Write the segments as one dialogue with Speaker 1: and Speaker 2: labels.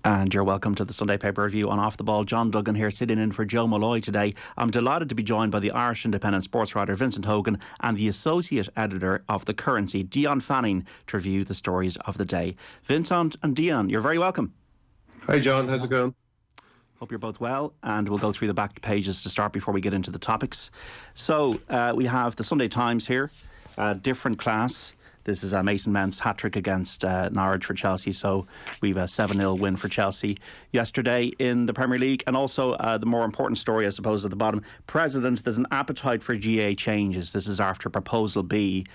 Speaker 1: And you're welcome to the Sunday Paper Review on Off the Ball. John Duggan here, sitting in for Joe Malloy today. I'm delighted to be joined by the Irish Independent sports writer Vincent Hogan and the Associate Editor of The Currency, Dion Fanning, to review the stories of the day. Vincent and Dion, you're very welcome.
Speaker 2: Hi John, how's it going?
Speaker 1: Hope you're both well, and we'll go through the back pages to start before we get into the topics. So we have the Sunday Times here, different class. This is Mason Mount's hat-trick against Norwich for Chelsea. So we've a 7-0 win for Chelsea yesterday in the Premier League. And also the more important story, I suppose, at the bottom. President, there's an appetite for GA changes. This is after Proposal B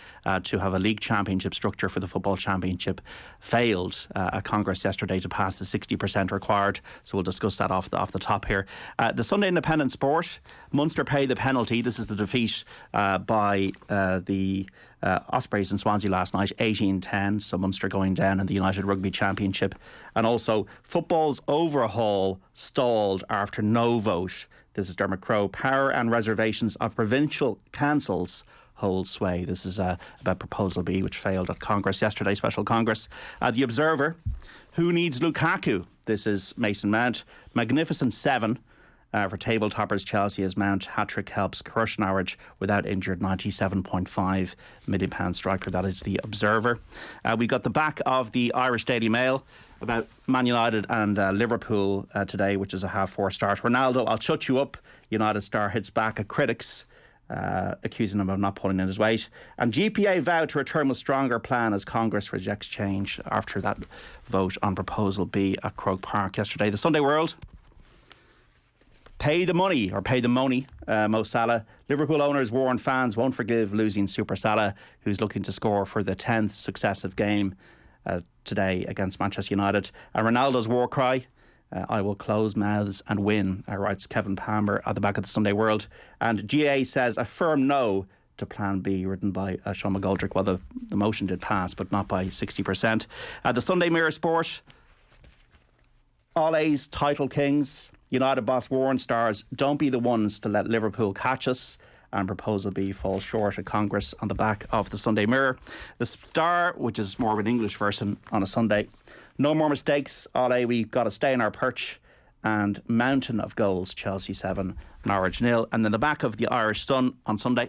Speaker 1: to have a league championship structure for the Football Championship failed at Congress yesterday to pass the 60% required. So we'll discuss that off the top here. The Sunday Independent Sport, Munster pay the penalty. This is the defeat by the Ospreys in Swansea last night, 18-10, so Munster going down in the United Rugby Championship. And also, football's overhaul stalled after no vote. This is Dermot Crowe. Power and reservations of provincial councils hold sway. This is about Proposal B, which failed at Congress yesterday, Special Congress. The Observer, who needs Lukaku? This is Mason Mount. Magnificent 7. For table toppers Chelsea, as Mount hat-trick helps crush Norwich without injured £97.5 million striker. That is the Observer. We got the back of the Irish Daily Mail about Man United and Liverpool today, which is a 4:30 start. Ronaldo, I'll shut you up. United star hits back at critics, accusing him of not pulling in his weight. And GPA vowed to return with stronger plan as Congress rejects change after that vote on Proposal B at Croke Park yesterday. The Sunday World. Pay the money, Mo Salah. Liverpool owners warn fans won't forgive losing Super Salah, who's looking to score for the 10th successive game today against Manchester United. And Ronaldo's war cry, I will close mouths and win, writes Kevin Palmer at the back of the Sunday World. And GA says a firm no to Plan B, written by Sean McGoldrick. Well, the motion did pass, but not by 60%. The Sunday Mirror Sport, Ole's title kings. United boss warns stars, don't be the ones to let Liverpool catch us. And Proposal B falls short at Congress on the back of the Sunday Mirror. The Star, which is more of an English version on a Sunday. No more mistakes, Ole, we've got to stay in our perch. And mountain of goals, Chelsea 7, Norwich 0. And then the back of the Irish Sun on Sunday.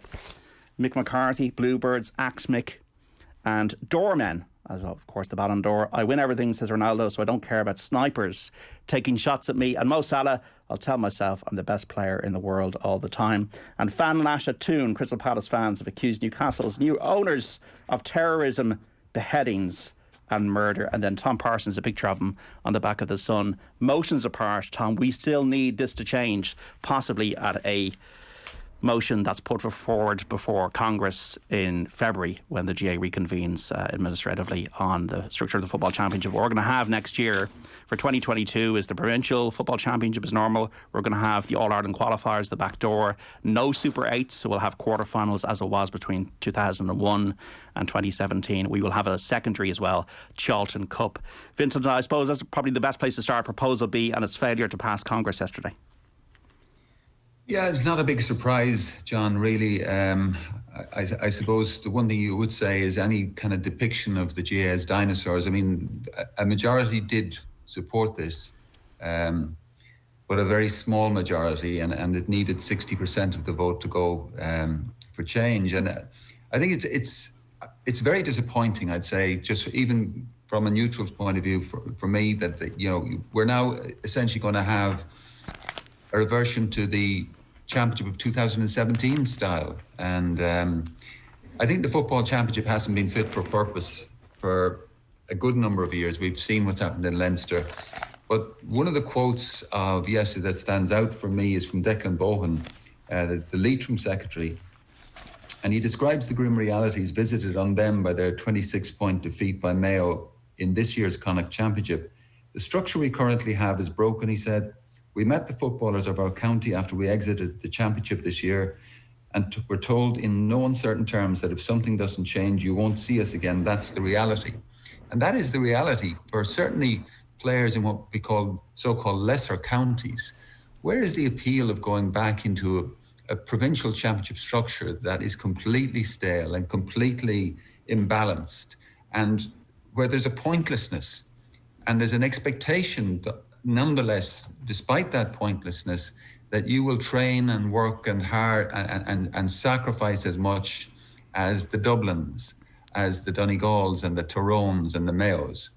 Speaker 1: Mick McCarthy, Bluebirds, Axe Mick, and Doormen. As of course the Ballon d'Or. I win everything, says Ronaldo, so I don't care about snipers taking shots at me. And Mo Salah, I'll tell myself I'm the best player in the world all the time. And fan lash at Toon. Crystal Palace fans have accused Newcastle's new owners of terrorism, beheadings and murder. And then Tom Parsons, a picture of him on the back of the Sun. Motions apart, Tom, we still need this to change, possibly at a motion that's put forward before Congress in February when the GA reconvenes administratively on the structure of the Football Championship. What we're going to have next year for 2022 is the Provincial Football Championship as normal. We're going to have the All-Ireland qualifiers, the back door, no Super 8s, so we'll have quarterfinals as it was between 2001 and 2017. We will have a secondary as well, Charlton Cup. Vincent, I suppose that's probably the best place to start, Proposal B and its failure to pass Congress yesterday.
Speaker 3: Yeah, it's not a big surprise, John, really. I suppose the one thing you would say is any kind of depiction of the GA as dinosaurs. I mean, a majority did support this, but a very small majority, and it needed 60% of the vote to go for change. And I think it's very disappointing, I'd say, just even from a neutral's point of view, for me, that we're now essentially going to have a reversion to the Championship of 2017 style. And I think the Football Championship hasn't been fit for purpose for a good number of years. We've seen what's happened in Leinster. But one of the quotes of yesterday that stands out for me is from Declan Bohan, the Leitrim secretary. And he describes the grim realities visited on them by their 26-point defeat by Mayo in this year's Connacht Championship. The structure we currently have is broken, he said. We met the footballers of our county after we exited the championship this year and were told in no uncertain terms that if something doesn't change, you won't see us again. That's the reality. And that is the reality for certainly players in what we call so-called lesser counties. Where is the appeal of going back into a provincial championship structure that is completely stale and completely imbalanced, and where there's a pointlessness And there's an expectation that nonetheless, despite that pointlessness, that you will train and work and hard and sacrifice as much as the Dublins, as the Donegals and the Tyrones and the Mayos.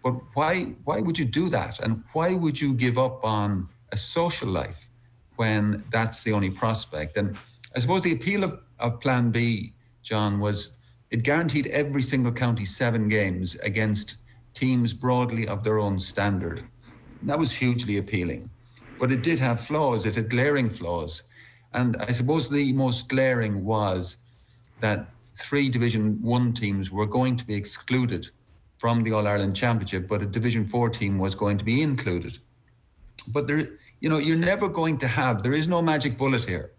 Speaker 3: But why would you do that? And why would you give up on a social life when that's the only prospect? And I suppose the appeal of Plan B, John, was it guaranteed every single county 7 games against teams broadly of their own standard. That was hugely appealing. But it did have flaws. It had glaring flaws. And I suppose the most glaring was that 3 Division 1 teams were going to be excluded from the All-Ireland Championship, but a Division 4 team was going to be included. But there, you're never going to have, there is no magic bullet here.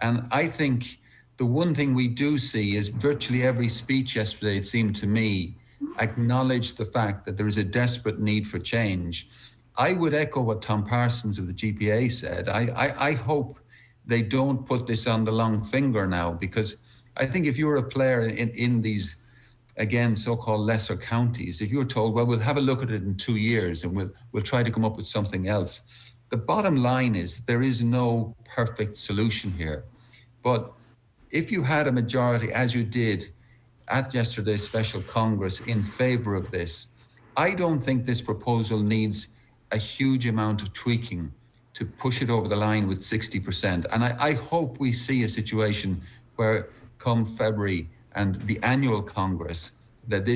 Speaker 3: And I think the one thing we do see is virtually every speech yesterday, it seemed to me, acknowledged the fact that there is a desperate need for change. I would echo what Tom Parsons of the GPA said. I hope they don't put this on the long finger now, because I think if you're a player in these, again, so-called lesser counties, if you're told, well, we'll have a look at it in 2 years and we'll try to come up with something else. The bottom line is there is no perfect solution here. But if you had a majority, as you did at yesterday's special Congress, in favour of this, I don't think this proposal needs a huge amount of tweaking to push it over the line with 60%. And I hope we see a situation where come February and the annual Congress, that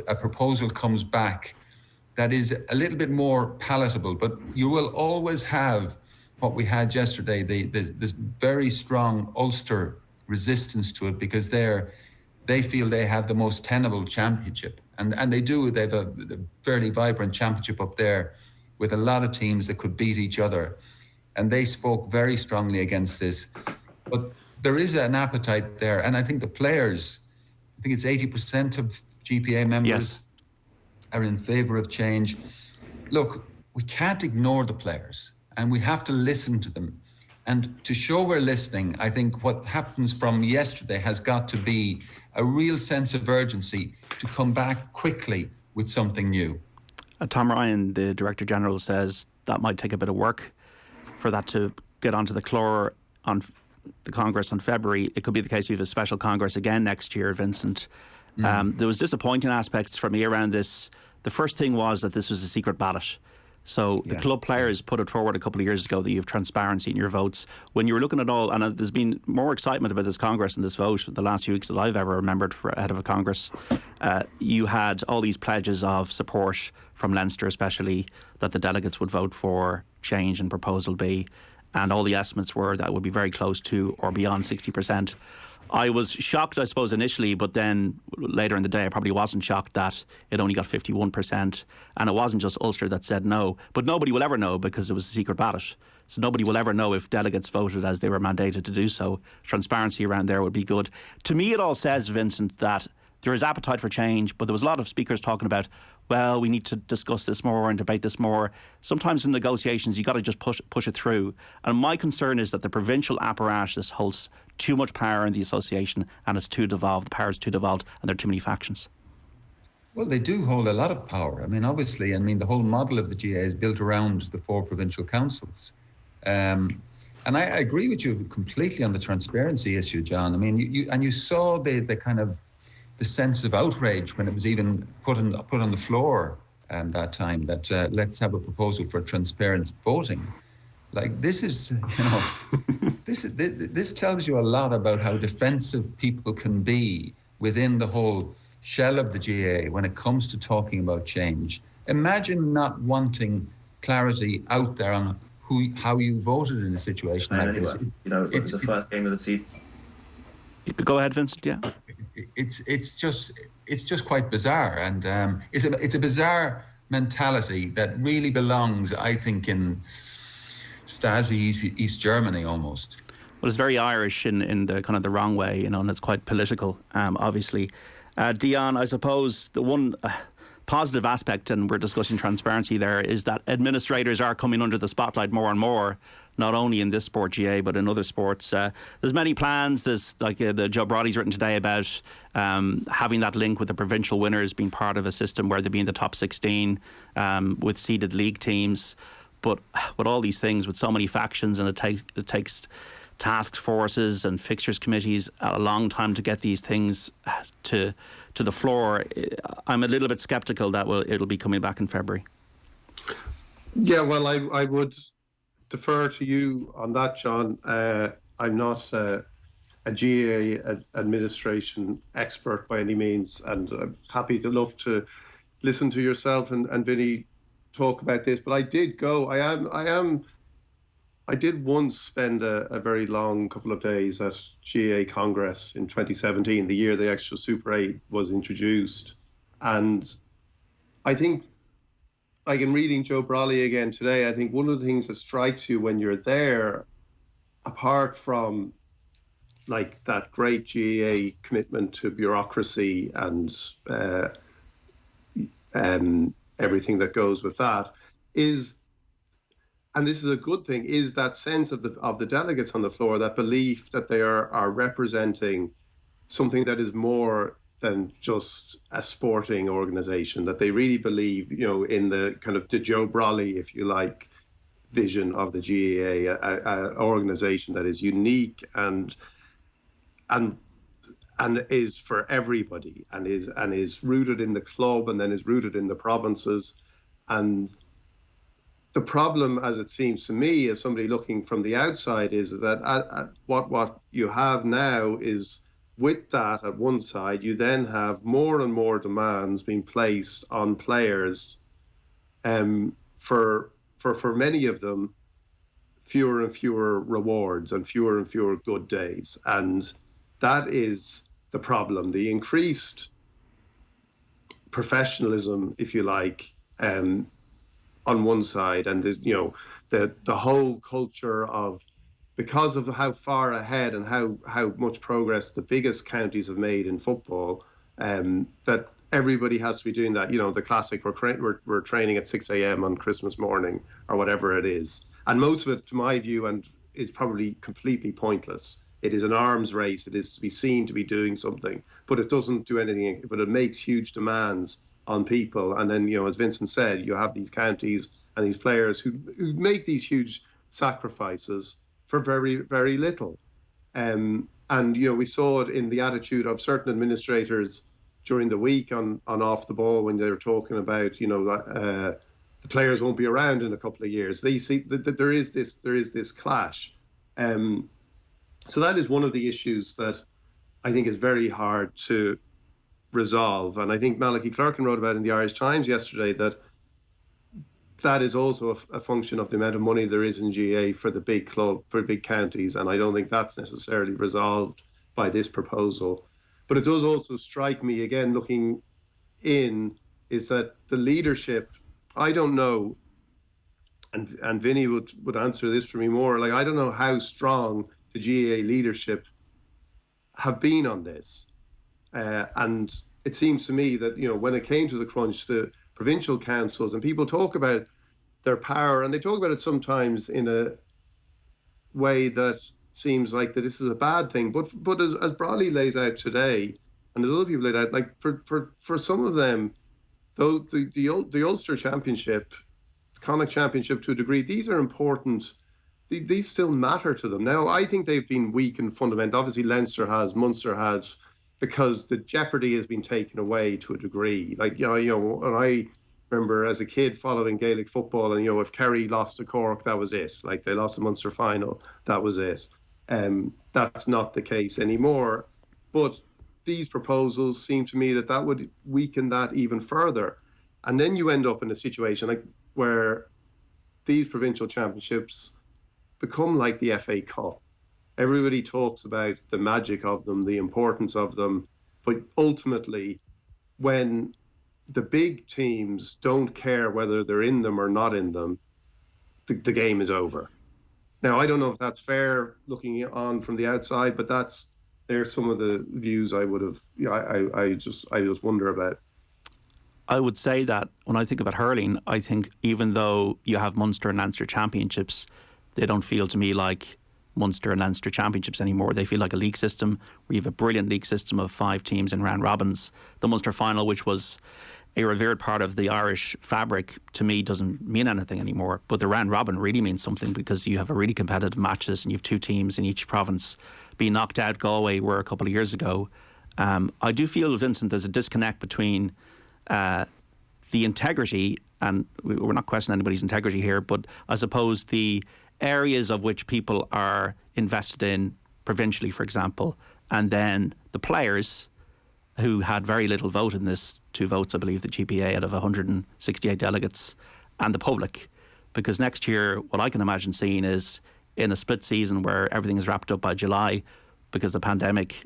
Speaker 3: a proposal comes back that is a little bit more palatable. But you will always have what we had yesterday, this very strong Ulster resistance to it, because they feel they have the most tenable championship. And they do. They have a fairly vibrant championship up there with a lot of teams that could beat each other. And they spoke very strongly against this. But there is an appetite there. And I think the players, I think it's 80% of GPA members are in favour of change. Look, we can't ignore the players and we have to listen to them. And to show we're listening, I think what happens from yesterday has got to be a real sense of urgency to come back quickly with something new.
Speaker 1: Tom Ryan, the Director General, says that might take a bit of work for that to get onto the floor on the Congress on February. It could be the case we have a special Congress again next year, Vincent. There was disappointing aspects for me around this. The first thing was that this was a secret ballot. So the club players put it forward a couple of years ago that you have transparency in your votes. When you were looking at all, and there's been more excitement about this Congress and this vote the last few weeks that I've ever remembered for ahead of a Congress, you had all these pledges of support from Leinster especially, that the delegates would vote for change in Proposal B, and all the estimates were that it would be very close to or beyond 60%. I was shocked, I suppose, initially, but then later in the day I probably wasn't shocked that it only got 51%. And it wasn't just Ulster that said no. But nobody will ever know because it was a secret ballot. So nobody will ever know if delegates voted as they were mandated to do so. Transparency around there would be good. To me, it all says, Vincent, that there is appetite for change, but there was a lot of speakers talking about, well, we need to discuss this more and debate this more. Sometimes in negotiations, you've got to just push it through. And my concern is that the provincial apparatus holds too much power in the association and it's too devolved, the power is too devolved, and there are too many factions.
Speaker 3: Well, they do hold a lot of power. I mean, obviously, the whole model of the GA is built around the 4 provincial councils. And I agree with you completely on the transparency issue, John. I mean, you saw the kind of the sense of outrage when it was even put on the floor that time, that let's have a proposal for transparent voting. Like, this is, this tells you a lot about how defensive people can be within the whole shell of the GA when it comes to talking about change. Imagine not wanting clarity out there on how you voted in a situation like this.
Speaker 4: It was the first game of the season.
Speaker 1: Go ahead, Vincent. Yeah.
Speaker 3: It's just quite bizarre, and it's a bizarre mentality that really belongs, I think, in Stasi East Germany almost.
Speaker 1: Well, it's very Irish in the kind of the wrong way, and it's quite political, obviously. Dion, I suppose the one positive aspect, and we're discussing transparency there, is that administrators are coming under the spotlight more and more, not only in this sport, GA, but in other sports. There's many plans. There's like the Joe Brodie's written today about having that link with the provincial winners being part of a system where they'd be in the top 16 with seeded league teams. But with all these things, with so many factions, and it takes task forces and fixtures committees a long time to get these things to the floor, I'm a little bit sceptical that it'll be coming back in February.
Speaker 2: Yeah, well, I would defer to you on that, John. I'm not a GAA administration expert by any means, and I'm love to listen to yourself and Vinny talk about this. But I did go. I did once spend a very long couple of days at GAA Congress in 2017, the year the extra Super 8 was introduced. And I think, like in reading Joe Brawley again today, I think one of the things that strikes you when you're there, apart from like that great GAA commitment to bureaucracy and everything that goes with that, is, and this is a good thing, is that sense of the delegates on the floor, that belief that they are representing something that is more than just a sporting organization, that they really believe, in the kind of the Joe Brawley, if you like, vision of the GAA, a organization that is unique and is for everybody, and is rooted in the club, and then is rooted in the provinces. And the problem, as it seems to me, as somebody looking from the outside, is that what you have now is, with that at one side, you then have more and more demands being placed on players, for many of them, fewer and fewer rewards and fewer good days. And that is the problem. The increased professionalism, if you like, on one side, and the whole culture of, because of how far ahead and how much progress the biggest counties have made in football, that everybody has to be doing that. The classic, we're training at 6 a.m. on Christmas morning, or whatever it is. And most of it, to my view, and is probably completely pointless. It is an arms race. It is to be seen to be doing something, but it doesn't do anything. But it makes huge demands on people. And then, as Vincent said, you have these counties and these players who make these huge sacrifices for very, very little. And, we saw it in the attitude of certain administrators during the week on Off the Ball, when they were talking about, the players won't be around in a couple of years. They see that there is this clash. So that is one of the issues that I think is very hard to resolve. And I think Malachy Clerkin wrote about in the Irish Times yesterday that is also a function of the amount of money there is in GAA for the big club, for big counties. And I don't think that's necessarily resolved by this proposal. But it does also strike me, again, looking in, is that the leadership, I don't know, and Vinny would answer this for me more, like, I don't know how strong the GAA leadership have been on this. And it seems to me that, when it came to the crunch, the provincial councils, and people talk about their power, and they talk about it sometimes in a way that seems like that this is a bad thing. But as Brawley lays out today, and as other people laid out, like for some of them, though the Ulster Championship, the Connacht Championship to a degree, these are important. These still matter to them. Now, I think they've been weak and fundamental. Obviously, Leinster has, Munster has, because the jeopardy has been taken away to a degree. Like, and I remember as a kid following Gaelic football, and, if Kerry lost to Cork, that was it. Like, they lost the Munster final, that was it. That's not the case anymore. But these proposals seem to me that would weaken that even further. And then you end up in a situation like where these provincial championships become like the FA Cup. Everybody talks about the magic of them, the importance of them, but ultimately, when the big teams don't care whether they're in them or not in them, the game is over. Now, I don't know if that's fair looking on from the outside, but there's some of the views I would have, I just wonder about.
Speaker 1: I would say that when I think about hurling, I think even though you have Munster and Leinster championships, they don't feel to me like Munster and Leinster championships anymore. They feel like a league system. We have a brilliant league system of 5 teams in round robins. The Munster final, which was a revered part of the Irish fabric, to me doesn't mean anything anymore. But the round robin really means something because you have a really competitive matches and you have 2 teams in each province. Being knocked out, Galway were a couple of years ago. I do feel, Vincent, there's a disconnect between the integrity, and we're not questioning anybody's integrity here, but I suppose the areas of which people are invested in provincially, for example, and then the players who had very little vote in this, 2 votes, I believe, the GPA out of 168 delegates, and the public. Because next year, what I can imagine seeing is in a split season where everything is wrapped up by July, because the pandemic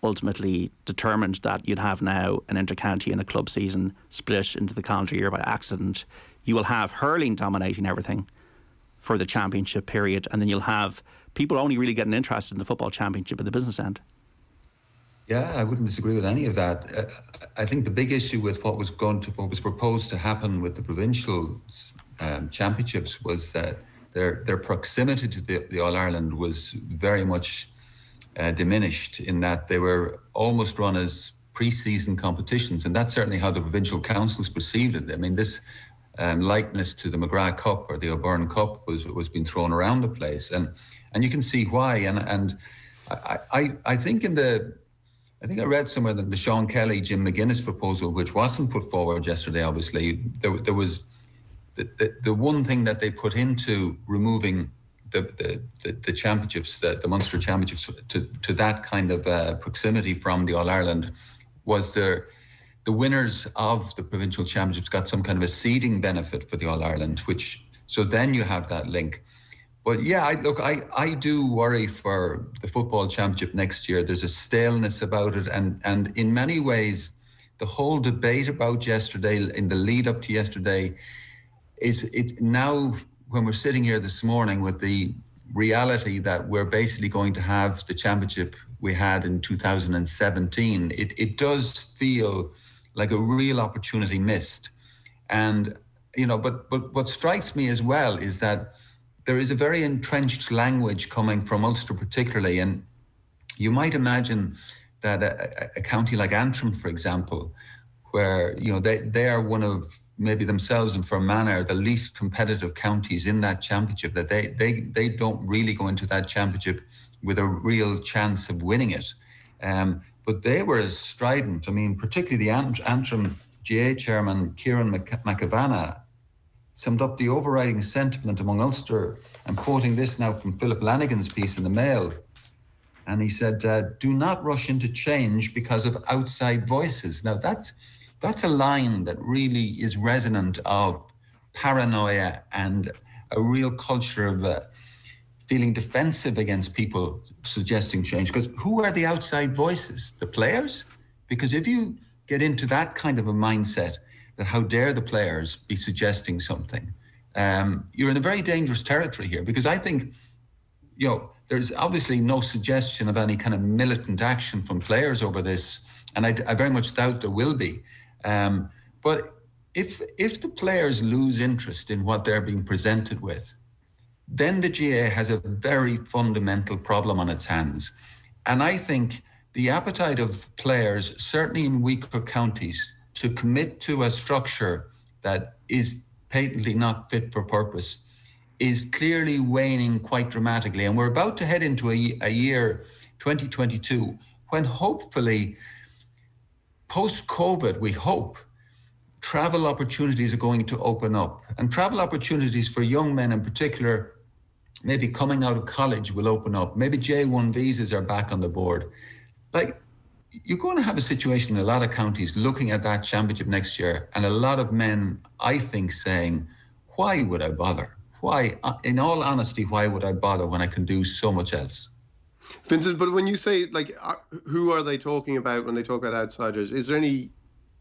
Speaker 1: ultimately determined that you'd have now an inter-county and a club season split into the calendar year by accident. You will have hurling dominating everything for the championship period, and then you'll have people only really getting interested in the football championship at the business end.
Speaker 3: Yeah, I wouldn't disagree with any of that. I think the big issue with what was proposed to happen with the provincial championships was that their proximity to the All-Ireland was very much diminished, in that they were almost run as pre-season competitions, and that's certainly how the provincial councils perceived it. I mean, this likeness to the McGrath Cup or the O'Byrne Cup was being thrown around the place, and you can see why. And I think I read somewhere that the Sean Kelly, Jim McGuinness proposal, which wasn't put forward yesterday, obviously, there was the one thing that they put into removing the championships, the Munster championships, to that kind of proximity from the All-Ireland, was the winners of the provincial championships got some kind of a seeding benefit for the All-Ireland, so then you have that link. But yeah, I do worry for the football championship next year. There's a staleness about it, and in many ways, the whole debate about yesterday, in the lead up to yesterday, is it now, when we're sitting here this morning with the reality that we're basically going to have the championship we had in 2017, it does feel like a real opportunity missed. And, but what strikes me as well is that there is a very entrenched language coming from Ulster particularly. And you might imagine that a county like Antrim, for example, where, they are one of, maybe themselves and Fermanagh are the least competitive counties in that championship, that they don't really go into that championship with a real chance of winning it. But they were as strident. I mean, particularly the Antrim GA chairman, Kieran McAvanna, summed up the overriding sentiment among Ulster. I'm quoting this now from Philip Lanigan's piece in the Mail. And he said, do not rush into change because of outside voices. Now that's a line that really is resonant of paranoia and a real culture of feeling defensive against people suggesting change. Because who are the outside voices? The players? Because if you get into that kind of a mindset, that how dare the players be suggesting something, you're in a very dangerous territory here. Because I think, there's obviously no suggestion of any kind of militant action from players over this, and I very much doubt there will be. But if the players lose interest in what they're being presented with, then the GA has a very fundamental problem on its hands. And I think the appetite of players, certainly in weaker counties, to commit to a structure that is patently not fit for purpose is clearly waning quite dramatically. And we're about to head into a year 2022 when hopefully, post-COVID, we hope, travel opportunities are going to open up. And travel opportunities for young men in particular, maybe coming out of college, will open up. Maybe J1 visas are back on the board. Like, you're going to have a situation in a lot of counties looking at that championship next year, and a lot of men, I think, saying, why would I bother? Why, in all honesty, why would I bother when I can do so much else?
Speaker 2: Vincent, but when you say, who are they talking about when they talk about outsiders? Is there any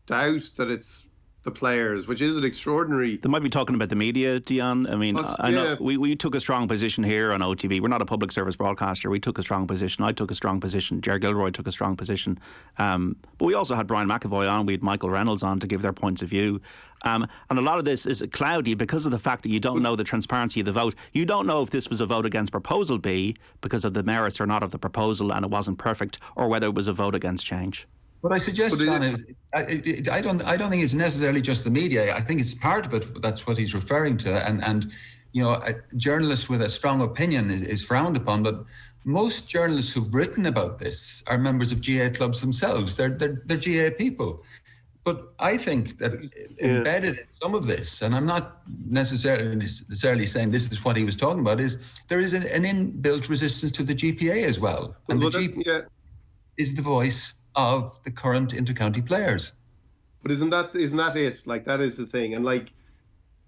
Speaker 2: doubt that it's the players, which is an extraordinary.
Speaker 1: They might be talking about the media, Dion. I mean, I know
Speaker 2: yeah.
Speaker 1: we took a strong position here on OTB. We're not a public service broadcaster. We took a strong position. I took a strong position. Ger Gilroy took a strong position. But we also had Brian McAvoy on. We had Michael Reynolds on to give their points of view. And a lot of this is cloudy because of the fact that you don't know the transparency of the vote. You don't know if this was a vote against Proposal B because of the merits or not of the proposal and it wasn't perfect, or whether it was a vote against change.
Speaker 3: What I suggest, John, I don't think it's necessarily just the media. I think it's part of it. That's what he's referring to. And you know, a journalist with a strong opinion is frowned upon. But most journalists who've written about this are members of GAA clubs themselves. They're GAA people. But I think that embedded in some of this, and I'm not necessarily saying this is what he was talking about, is there is an inbuilt resistance to the GPA as well. And the GPA is the voice of the current intercounty players.
Speaker 2: But isn't that it? Like, that is the thing. And like,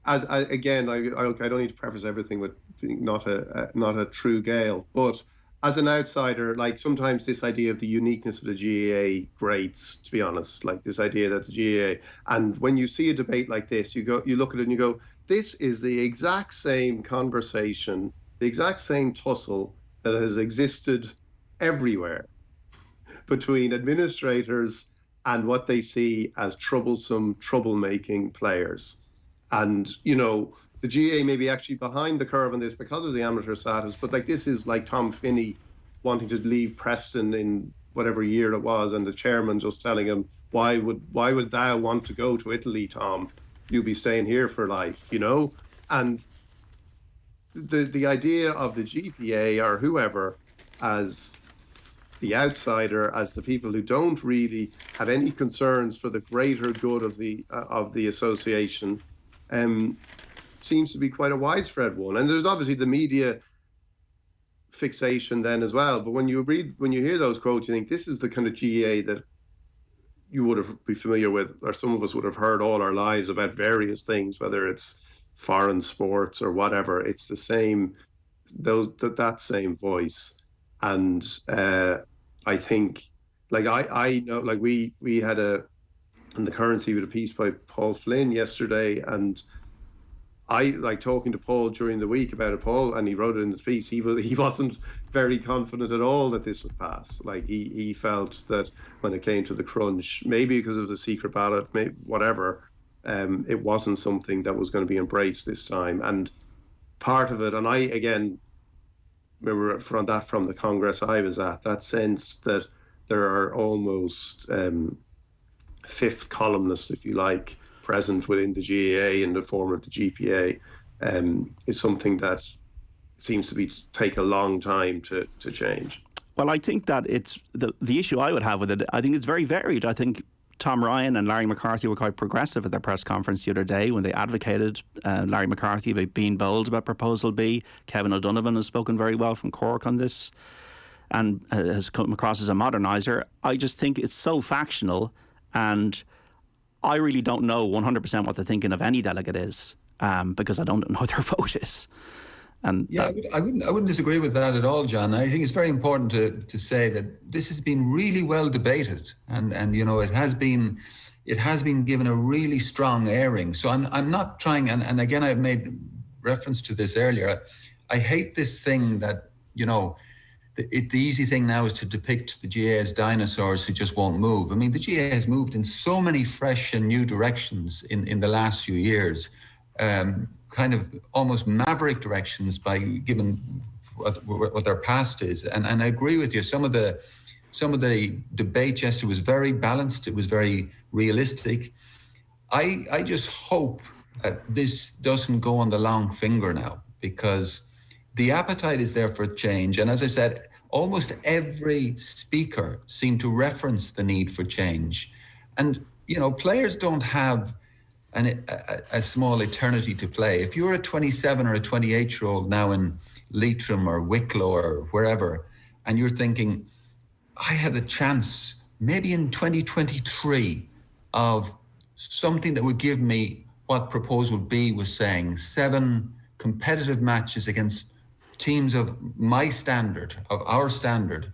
Speaker 2: I don't need to preface everything with being not a true Gael, but as an outsider, like, sometimes this idea of the uniqueness of the GAA grates, to be honest, like this idea that the GAA, and when you see a debate like this, you look at it and you go, this is the exact same conversation, the exact same tussle that has existed everywhere between administrators and what they see as troublemaking players. And, you know, the GAA may be actually behind the curve on this because of the amateur status, but like, this is like Tom Finney wanting to leave Preston in whatever year it was, and the chairman just telling him, why would thou want to go to Italy, Tom? You'll be staying here for life, you know? And the idea of the GPA or whoever as the outsider, as the people who don't really have any concerns for the greater good of the association, seems to be quite a widespread one. And there's obviously the media fixation then as well. But when you hear those quotes, you think this is the kind of GAA that you would be familiar with, or some of us would have heard all our lives about various things, whether it's foreign sports or whatever. It's the same, that same voice. And I think, like, I know, like, we had in the Currency with a piece by Paul Flynn yesterday, and I like talking to Paul during the week about it, Paul, and he wrote it in his piece. He wasn't very confident at all that this would pass. Like, he felt that when it came to the crunch, maybe because of the secret ballot, maybe whatever, it wasn't something that was going to be embraced this time. And part of it, and I again remember from the Congress I was at, that sense that there are almost fifth columnists, if you like, present within the GAA in the form of the GPA, is something that seems to take a long time to change.
Speaker 1: Well, I think that it's the issue I would have with it. I think it's very varied. I think Tom Ryan and Larry McCarthy were quite progressive at their press conference the other day when they advocated, Larry McCarthy about being bold about Proposal B. Kevin O'Donovan has spoken very well from Cork on this and has come across as a moderniser. I just think it's so factional, and I really don't know 100% what they're thinking of any delegate is, because I don't know what their vote is. And
Speaker 3: yeah, I wouldn't disagree with that at all, John. I think it's very important to say that this has been really well debated, and you know, it has been given a really strong airing. So I'm not trying, and again, I've made reference to this earlier. I hate this thing that, you know, the easy thing now is to depict the GAA as dinosaurs who just won't move. I mean, the GAA has moved in so many fresh and new directions in the last few years. Kind of almost maverick directions by given what their past is, and I agree with you. Some of the debate yesterday was very balanced. It was very realistic. I just hope that this doesn't go on the long finger now, because the appetite is there for change. And as I said, almost every speaker seemed to reference the need for change. And you know, players don't have a small eternity to play. If you're a 27 or a 28-year-old now in Leitrim or Wicklow or wherever, and you're thinking, I had a chance maybe in 2023 of something that would give me what Proposal B was saying, 7 competitive matches against teams of my standard, of our standard,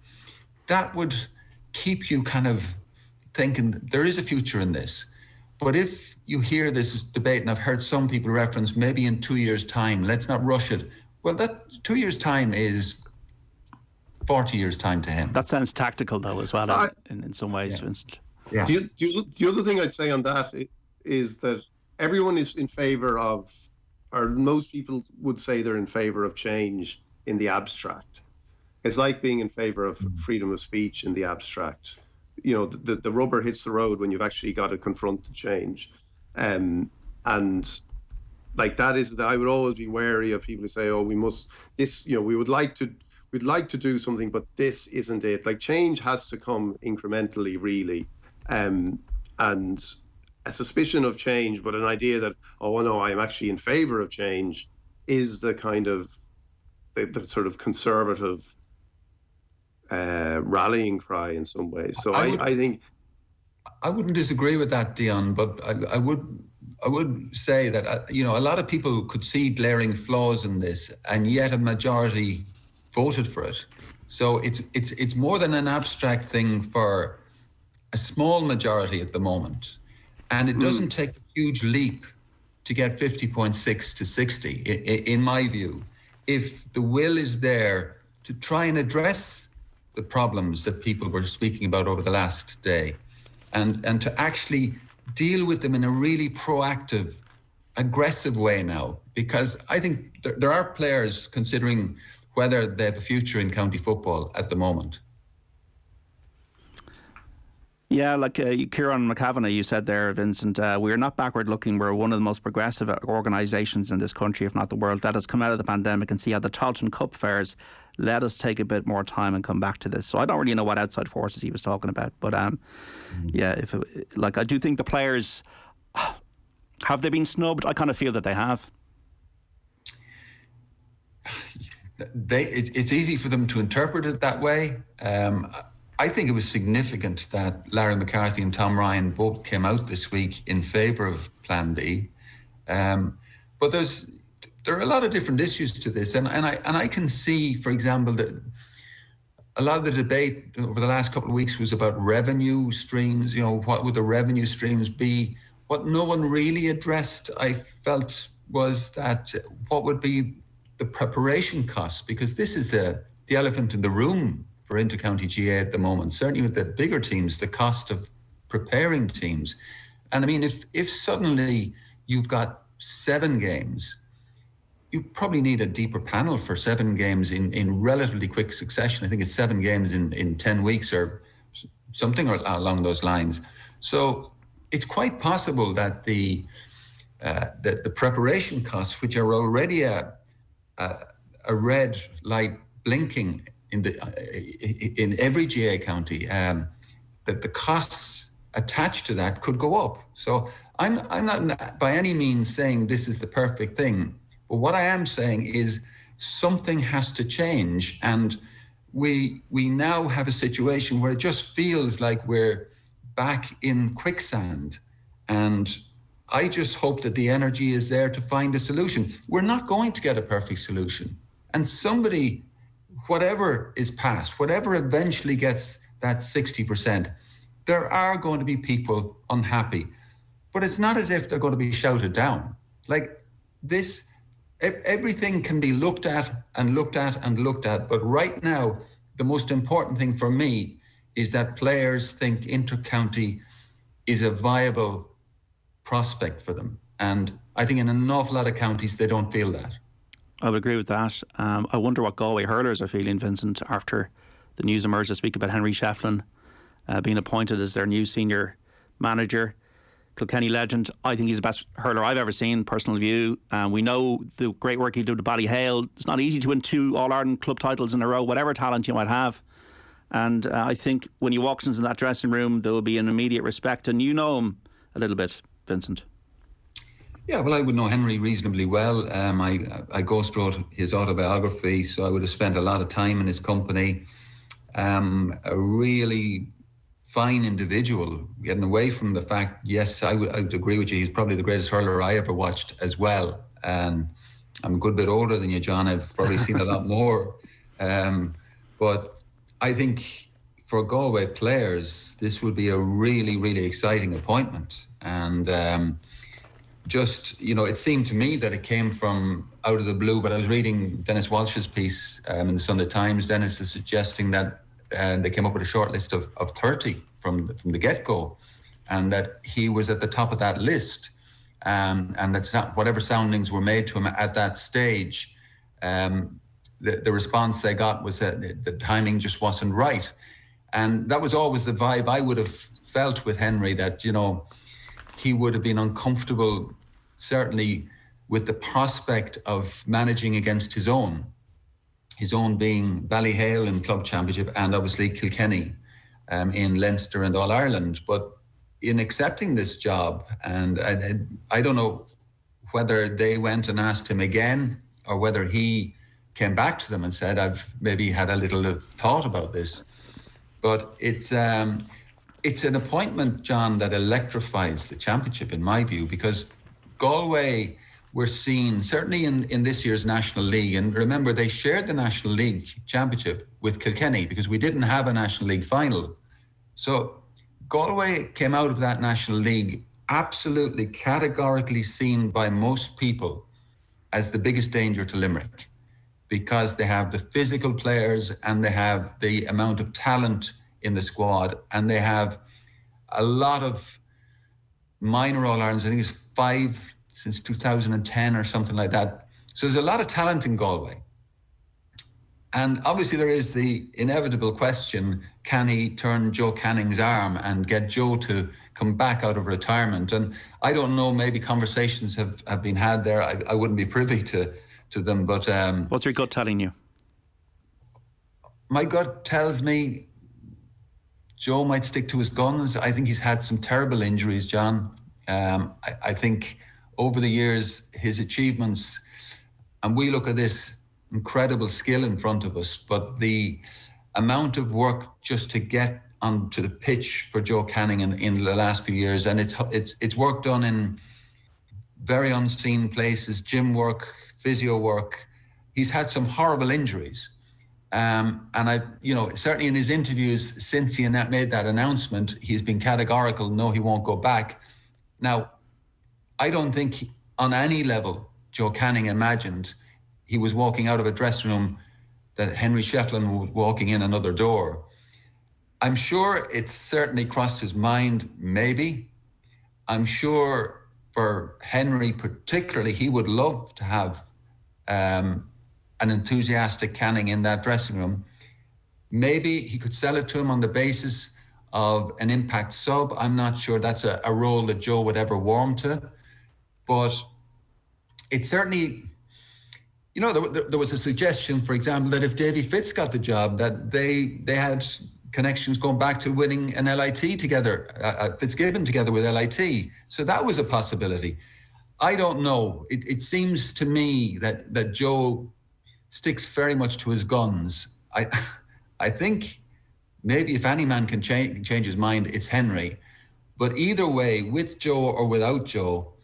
Speaker 3: that would keep you kind of thinking there is a future in this. But if you hear this debate, and I've heard some people reference maybe in 2 years' time, let's not rush it. Well, that 2 years' time is 40 years' time to him.
Speaker 1: That sounds tactical, though, as well, in some ways, Vincent.
Speaker 3: Yeah.
Speaker 2: The other thing I'd say on that is that everyone is in favour of, or most people would say they're in favour of change in the abstract. It's like being in favour of freedom of speech in the abstract. You know, the rubber hits the road when you've actually got to confront the change. And like that is, I would always be wary of people who say, oh, we must, this, you know, we'd like to do something, but this isn't it. Like, change has to come incrementally, really. And a suspicion of change, but an idea that, oh no, I'm actually in favour of change, is the kind of the sort of conservative rallying cry in some ways. So I think
Speaker 3: I wouldn't disagree with that, Dion, but I would say that you know, a lot of people could see glaring flaws in this, and yet a majority voted for it. So it's more than an abstract thing for a small majority at the moment, and it doesn't take a huge leap to get 50.6 to 60. In my view, if the will is there to try and address the problems that people were speaking about over the last day, and to actually deal with them in a really proactive, aggressive way now, because I think there are players considering whether they have a future in county football at the moment.
Speaker 1: Yeah, like Kieran McCavanagh, you said there, Vincent, we're not backward looking. We're one of the most progressive organisations in this country, if not the world. Let us come out of the pandemic and see how the Tailteann Cup fares. Let us take a bit more time and come back to this. So I don't really know what outside forces he was talking about. But yeah, I do think the players, have they been snubbed? I kind of feel that they have.
Speaker 3: It's easy for them to interpret it that way. I think it was significant that Larry McCarthy and Tom Ryan both came out this week in favour of Plan D. But there are a lot of different issues to this, and I can see, for example, that a lot of the debate over the last couple of weeks was about revenue streams. You know, what would the revenue streams be? What no one really addressed, I felt, was that what would be the preparation costs, because this is the elephant in the room for inter-county GA at the moment. Certainly with the bigger teams, the cost of preparing teams. And I mean, if suddenly you've got 7 games, you probably need a deeper panel for 7 games in relatively quick succession. I think it's 7 games in 10 weeks or something along those lines. So it's quite possible that the preparation costs, which are already a red light blinking in every GA county, that the costs attached to that could go up. So I'm not by any means saying this is the perfect thing, but what I am saying is something has to change, and we now have a situation where it just feels like we're back in quicksand, and I just hope that the energy is there to find a solution. We're not going to get a perfect solution, and somebody, whatever is passed, whatever eventually gets that 60%, there are going to be people unhappy. But it's not as if they're going to be shouted down. Like this, everything can be looked at and looked at and looked at. But right now, the most important thing for me is that players think inter-county is a viable prospect for them. And I think in an awful lot of counties, they don't feel that.
Speaker 1: I would agree with that. I wonder what Galway hurlers are feeling, Vincent, after the news emerged this week about Henry Shefflin being appointed as their new senior manager. Kilkenny legend. I think he's the best hurler I've ever seen, personal view. We know the great work he did with Ballyhale. It's not easy to win 2 All-Ireland club titles in a row, whatever talent you might have. And I think when he walks into that dressing room, there will be an immediate respect. And you know him a little bit, Vincent.
Speaker 3: Yeah, well, I would know Henry reasonably well. I ghost wrote his autobiography, so I would have spent a lot of time in his company. A really fine individual, getting away from the fact, yes, I would agree with you, he's probably the greatest hurler I ever watched as well. I'm a good bit older than you, John. I've probably seen a lot more. But I think for Galway players, this would be a really, really exciting appointment. And just, it seemed to me that it came from out of the blue, but I was reading Dennis Walsh's piece in the Sunday Times. Dennis is suggesting that they came up with a short list of 30 from the get-go, and that he was at the top of that list. And that's not whatever soundings were made to him at that stage. The response they got was that the timing just wasn't right. And that was always the vibe I would have felt with Henry, that, he would have been uncomfortable, certainly with the prospect of managing against his own being Ballyhale in Club Championship, and obviously Kilkenny in Leinster and All Ireland. But in accepting this job, and I don't know whether they went and asked him again, or whether he came back to them and said, I've maybe had a little thought about this. But it's an appointment, John, that electrifies the championship, in my view, because Galway were seen, certainly in this year's National League, and remember, they shared the National League championship with Kilkenny because we didn't have a National League final. So Galway came out of that National League absolutely categorically seen by most people as the biggest danger to Limerick, because they have the physical players and they have the amount of talent in the squad, and they have a lot of minor All-Irelands. I think it's 5 since 2010 or something like that. So there's a lot of talent in Galway. And obviously there is the inevitable question, can he turn Joe Canning's arm and get Joe to come back out of retirement? And I don't know, maybe conversations have been had there. I wouldn't be privy to them, but...
Speaker 1: What's your gut telling you?
Speaker 3: My gut tells me Joe might stick to his guns. I think he's had some terrible injuries, John. I think over the years, his achievements, and we look at this incredible skill in front of us, but the amount of work just to get onto the pitch for Joe Canning in the last few years, and it's work done in very unseen places, gym work, physio work. He's had some horrible injuries. And certainly in his interviews since he made that announcement, he's been categorical, no, he won't go back. Now, I don't think on any level Joe Canning imagined he was walking out of a dressing room that Henry Shefflin was walking in another door. I'm sure it's certainly crossed his mind, maybe. I'm sure for Henry particularly, he would love to have an enthusiastic Canning in that dressing room. Maybe he could sell it to him on the basis of an impact sub. I'm not sure that's a role that Joe would ever warm to. But it certainly, there was a suggestion, for example, that if Davy Fitz got the job, that they had connections going back to winning an LIT together, Fitzgibbon together with LIT. So that was a possibility. I don't know. It seems to me that Joe sticks very much to his guns. I think maybe if any man can change his mind, it's Henry. But either way, with Joe or without Joe,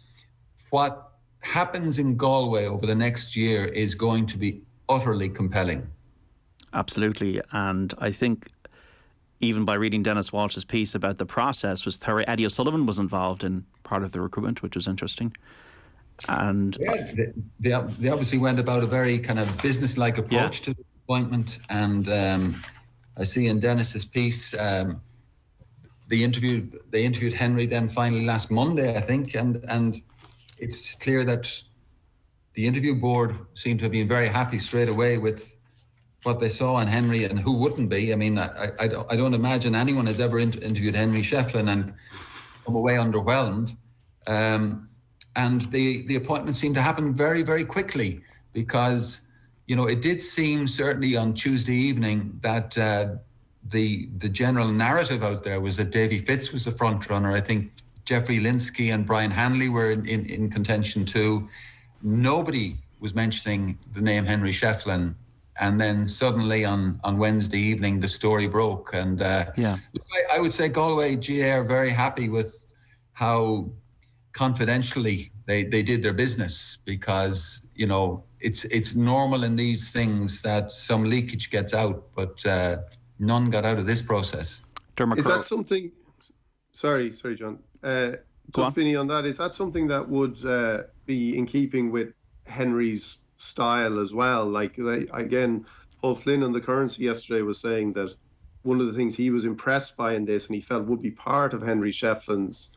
Speaker 3: what happens in Galway over the next year is going to be utterly compelling.
Speaker 1: Absolutely. And I think even by reading Dennis Walsh's piece about the process was thorough. Eddie O'Sullivan was involved in part of the recruitment, which was interesting. And
Speaker 3: yeah, they obviously went about a very kind of business-like approach to the appointment. And I see in Dennis's piece, they interviewed Henry then finally last Monday, I think, and it's clear that the interview board seemed to have been very happy straight away with what they saw in Henry, and who wouldn't be? I mean, I don't imagine anyone has ever interviewed Henry Shefflin and come away underwhelmed. And the appointment seemed to happen very, very quickly, because, it did seem certainly on Tuesday evening that the general narrative out there was that Davy Fitz was the front runner. I think Jeffrey Linsky and Brian Hanley were in contention too. Nobody was mentioning the name Henry Shefflin. And then suddenly on Wednesday evening, the story broke. And I would say Galway GA are very happy with how confidentially they did their business, because, it's normal in these things that some leakage gets out, but none got out of this process.
Speaker 2: Is that something... Sorry, John.
Speaker 1: Go on.
Speaker 2: Vinny, on that, is that something that would be in keeping with Henry's style as well? Like, again, Paul Flynn on the Currency yesterday was saying that one of the things he was impressed by in this, and he felt would be part of Henry Shefflin's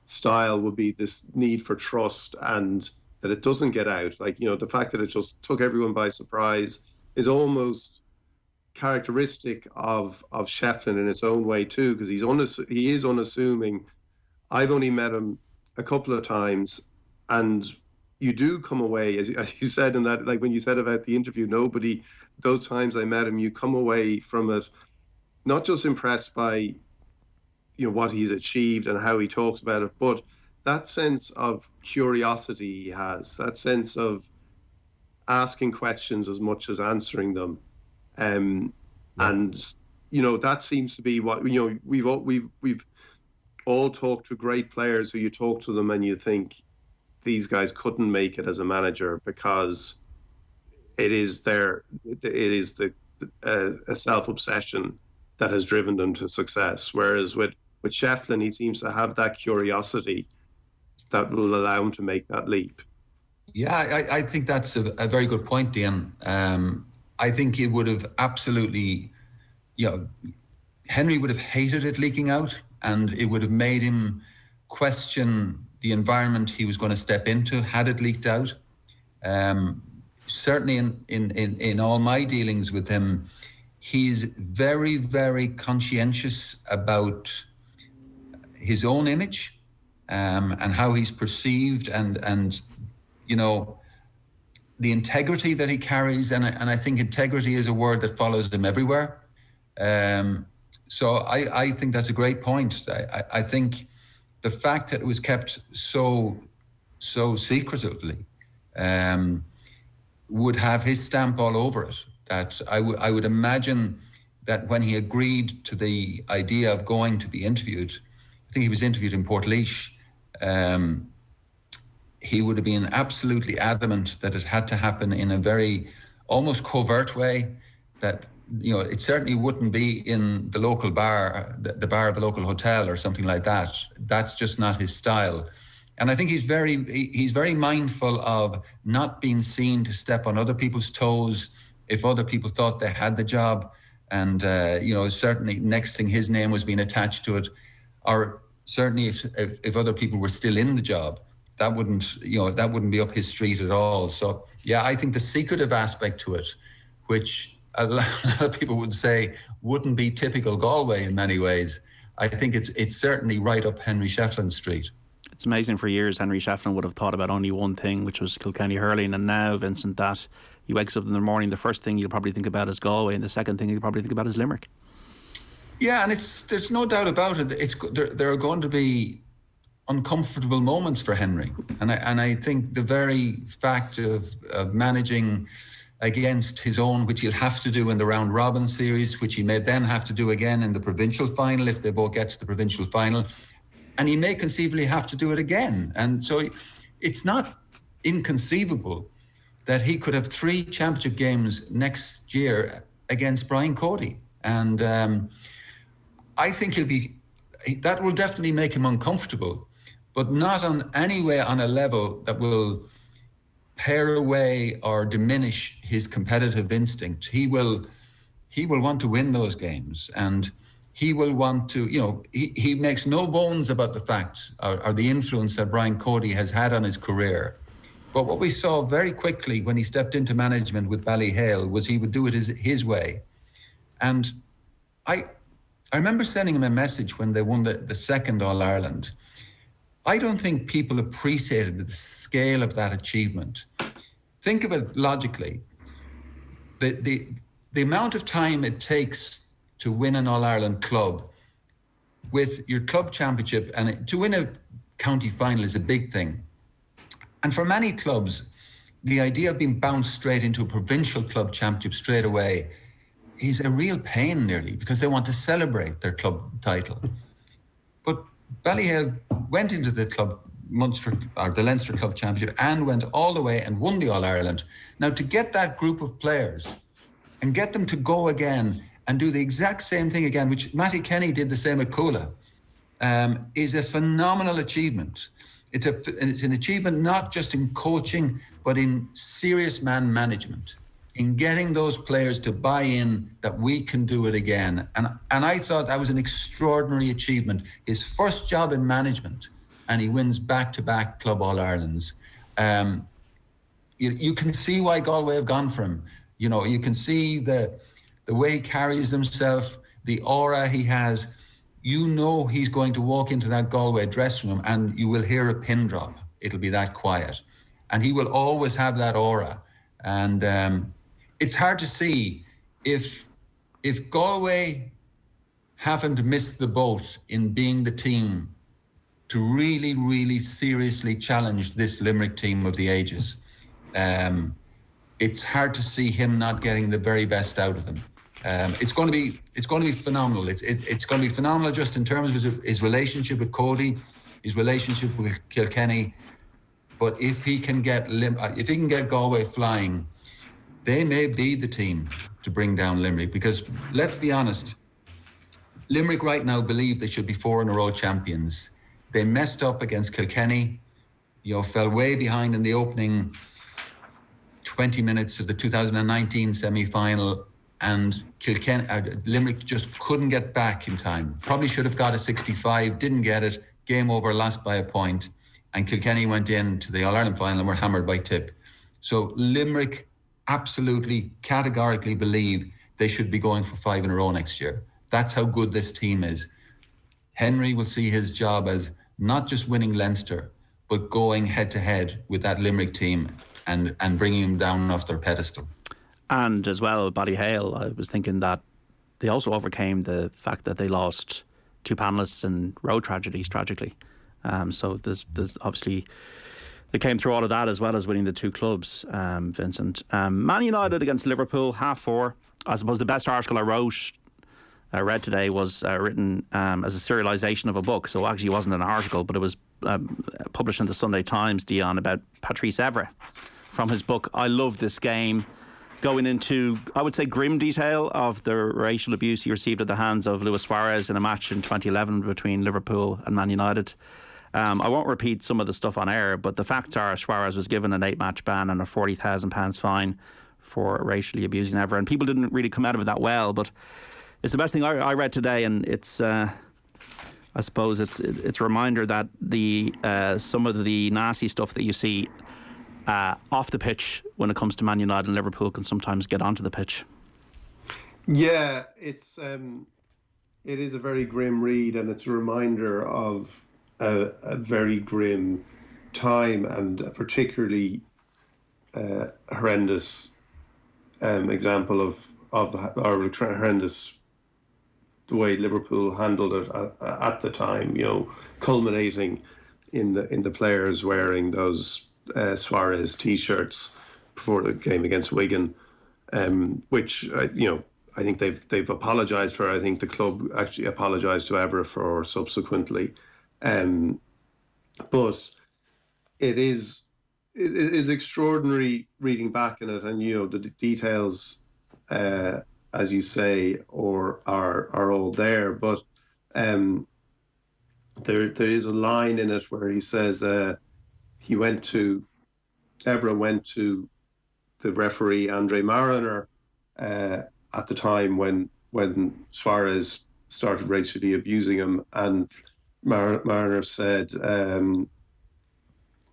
Speaker 2: style, would be this need for trust, and that it doesn't get out. Like, the fact that it just took everyone by surprise is almost characteristic of Shefflin in its own way too, because he is unassuming. I've only met him a couple of times, and you do come away, as you said in that, like when you said about the interview, those times I met him, you come away from it not just impressed by what he's achieved and how he talks about it, but that sense of curiosity he has, that sense of asking questions as much as answering them, and that seems to be what we've all talked to great players who you talk to them and you think these guys couldn't make it as a manager because it is a self-obsession that has driven them to success. Whereas with Shefflin, he seems to have that curiosity that will allow him to make that leap.
Speaker 3: Yeah, I think that's a very good point, Dion. I think it would have absolutely, Henry would have hated it leaking out, and it would have made him question the environment he was going to step into had it leaked out. Certainly in all my dealings with him, he's very, very conscientious about his own image and how he's perceived, and the integrity that he carries, and I think integrity is a word that follows him everywhere. So I think that's a great point. I think the fact that it was kept so secretively would have his stamp all over it. That I would imagine that when he agreed to the idea of going to be interviewed, I think he was interviewed in Portlaoise, he would have been absolutely adamant that it had to happen in a very almost covert way, that it certainly wouldn't be in the local bar, the bar of a local hotel or something like that. That's just not his style. And I think he's very mindful of not being seen to step on other people's toes if other people thought they had the job. And, certainly next thing his name was being attached to it, or certainly if other people were still in the job, that wouldn't be up his street at all. So, yeah, I think the secretive aspect to it, which a lot of people would say wouldn't be typical Galway in many ways, I think it's certainly right up Henry Shefflin's street.
Speaker 1: It's amazing. For years, Henry Shefflin would have thought about only one thing, which was Kilkenny hurling. And now, Vincent, that he wakes up in the morning, the first thing he'll probably think about is Galway, and the second thing he'll probably think about is Limerick.
Speaker 3: Yeah, and there's no doubt about it. There are going to be uncomfortable moments for Henry, and I think the very fact of managing against his own, which he'll have to do in the round robin series, which he may then have to do again in the provincial final if they both get to the provincial final, and he may conceivably have to do it again. And so it's not inconceivable that he could have 3 championship games next year against Brian Cody, and I think that will definitely make him uncomfortable, but not anyway on a level that will pare away or diminish his competitive instinct. He will want to win those games, and he will want to, he makes no bones about the fact or the influence that Brian Cody has had on his career. But what we saw very quickly when he stepped into management with Ballyhale was he would do it his way. And I remember sending him a message when they won the second All-Ireland. I don't think people appreciated the scale of that achievement. Think of it logically. The amount of time it takes to win an All-Ireland club with your club championship, and to win a county final is a big thing. And for many clubs, the idea of being bounced straight into a provincial club championship straight away is a real pain nearly, because they want to celebrate their club title. But Ballyhale went into the club Munster or the Leinster Club Championship and went all the way and won the All-Ireland. Now, to get that group of players and get them to go again and do the exact same thing again, which Matty Kenny did the same at Coola, is a phenomenal achievement. It's an achievement not just in coaching, but in serious man management, in getting those players to buy in that we can do it again. And I thought that was an extraordinary achievement. His first job in management, and he wins back-to-back Club All-Irelands. You can see why Galway have gone for him. You know, you can see the way he carries himself, the aura he has. You know he's going to walk into that Galway dressing room and you will hear a pin drop. It'll be that quiet. And he will always have that aura. And it's hard to see if Galway haven't missed the boat in being the team to really, really seriously challenge this Limerick team of the ages. It's hard to see him not getting the very best out of them. It's going to be phenomenal. It's going to be phenomenal just in terms of his relationship with Cody, his relationship with Kilkenny. But if he can get Galway flying, they may be the team to bring down Limerick. Because let's be honest, Limerick right now believe they should be 4 in a row champions. They messed up against Kilkenny, fell way behind in the opening 20 minutes of the 2019 semi-final, and Limerick just couldn't get back in time. Probably should have got a 65, didn't get it, game over, lost by a point, and Kilkenny went into the All-Ireland final and were hammered by Tip. So Limerick absolutely, categorically believe they should be going for 5 in a row next year. That's how good this team is. Henry will see his job as not just winning Leinster, but going head-to-head with that Limerick team and bringing them down off their pedestal. And as well, Ballyhale, I was thinking that they also overcame the fact that they lost 2 panellists in road tragedies, tragically. So there's obviously, they came through all of that as well as winning the 2 clubs, Vincent. Man United against Liverpool, 4:30. I suppose the best article I read today was written as a serialisation of a book. So actually it wasn't an article, but it was published in the Sunday Times, Dion, about Patrice Evra from his book, I Love This Game, going into, I would say, grim detail of the racial abuse he received at the hands of Luis Suarez in a match in 2011 between Liverpool and Man United. I won't repeat some of the stuff on air, but the facts are Suarez was given an 8-match ban and a £40,000 fine for racially abusing Evra, and people didn't really come out of it that well, but it's the best thing I read today, and it's I suppose it's a reminder that the some of the nasty stuff that you see off the pitch when it comes to Man United and Liverpool can sometimes get onto the pitch.
Speaker 2: Yeah, it is a very grim read, and it's a reminder of a very grim time and a particularly horrendous example of horrendous the way Liverpool handled it at the time, culminating in the players wearing those Suarez T-shirts before the game against Wigan, which I think they've apologised for. I think the club actually apologised to Evra for subsequently, but it is extraordinary reading back in it, and the details, as you say, are all there. But there is a line in it where he says Evra went to the referee Andre Mariner at the time when Suarez started racially abusing him, and Mariner said,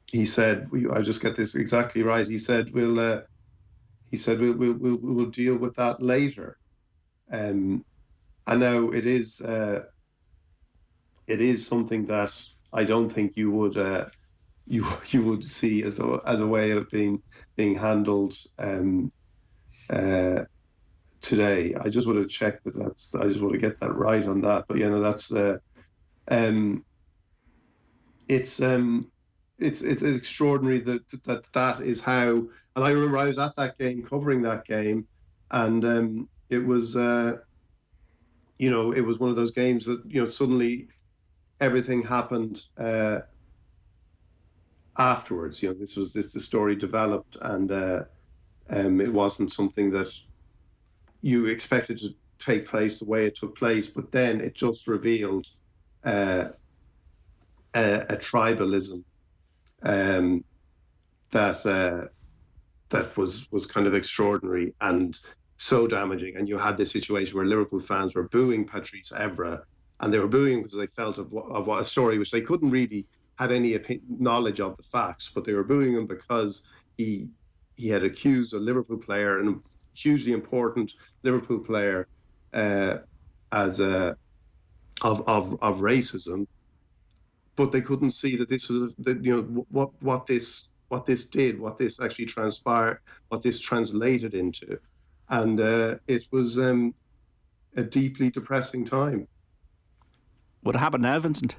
Speaker 2: he said, I just get this exactly right. He said, we'll deal with that later. And now it is something that I don't think you would see as a way of being handled today. I just want to check I just want to get that right on that. But that's it's extraordinary that is how. And I remember I was at that game, covering that game, and it was it was one of those games that suddenly everything happened afterwards. The story developed, and it wasn't something that you expected to take place the way it took place, but then it just revealed a tribalism that was kind of extraordinary and so damaging. And you had this situation where Liverpool fans were booing Patrice Evra, and they were booing because they felt of what a story which they couldn't really have any knowledge of the facts, but they were booing him because he had accused a Liverpool player, and a hugely important Liverpool player, of racism. But they couldn't see that this was, what this did, what this actually transpired, what this translated into, and it was a deeply depressing time.
Speaker 1: What happened now, Vincent?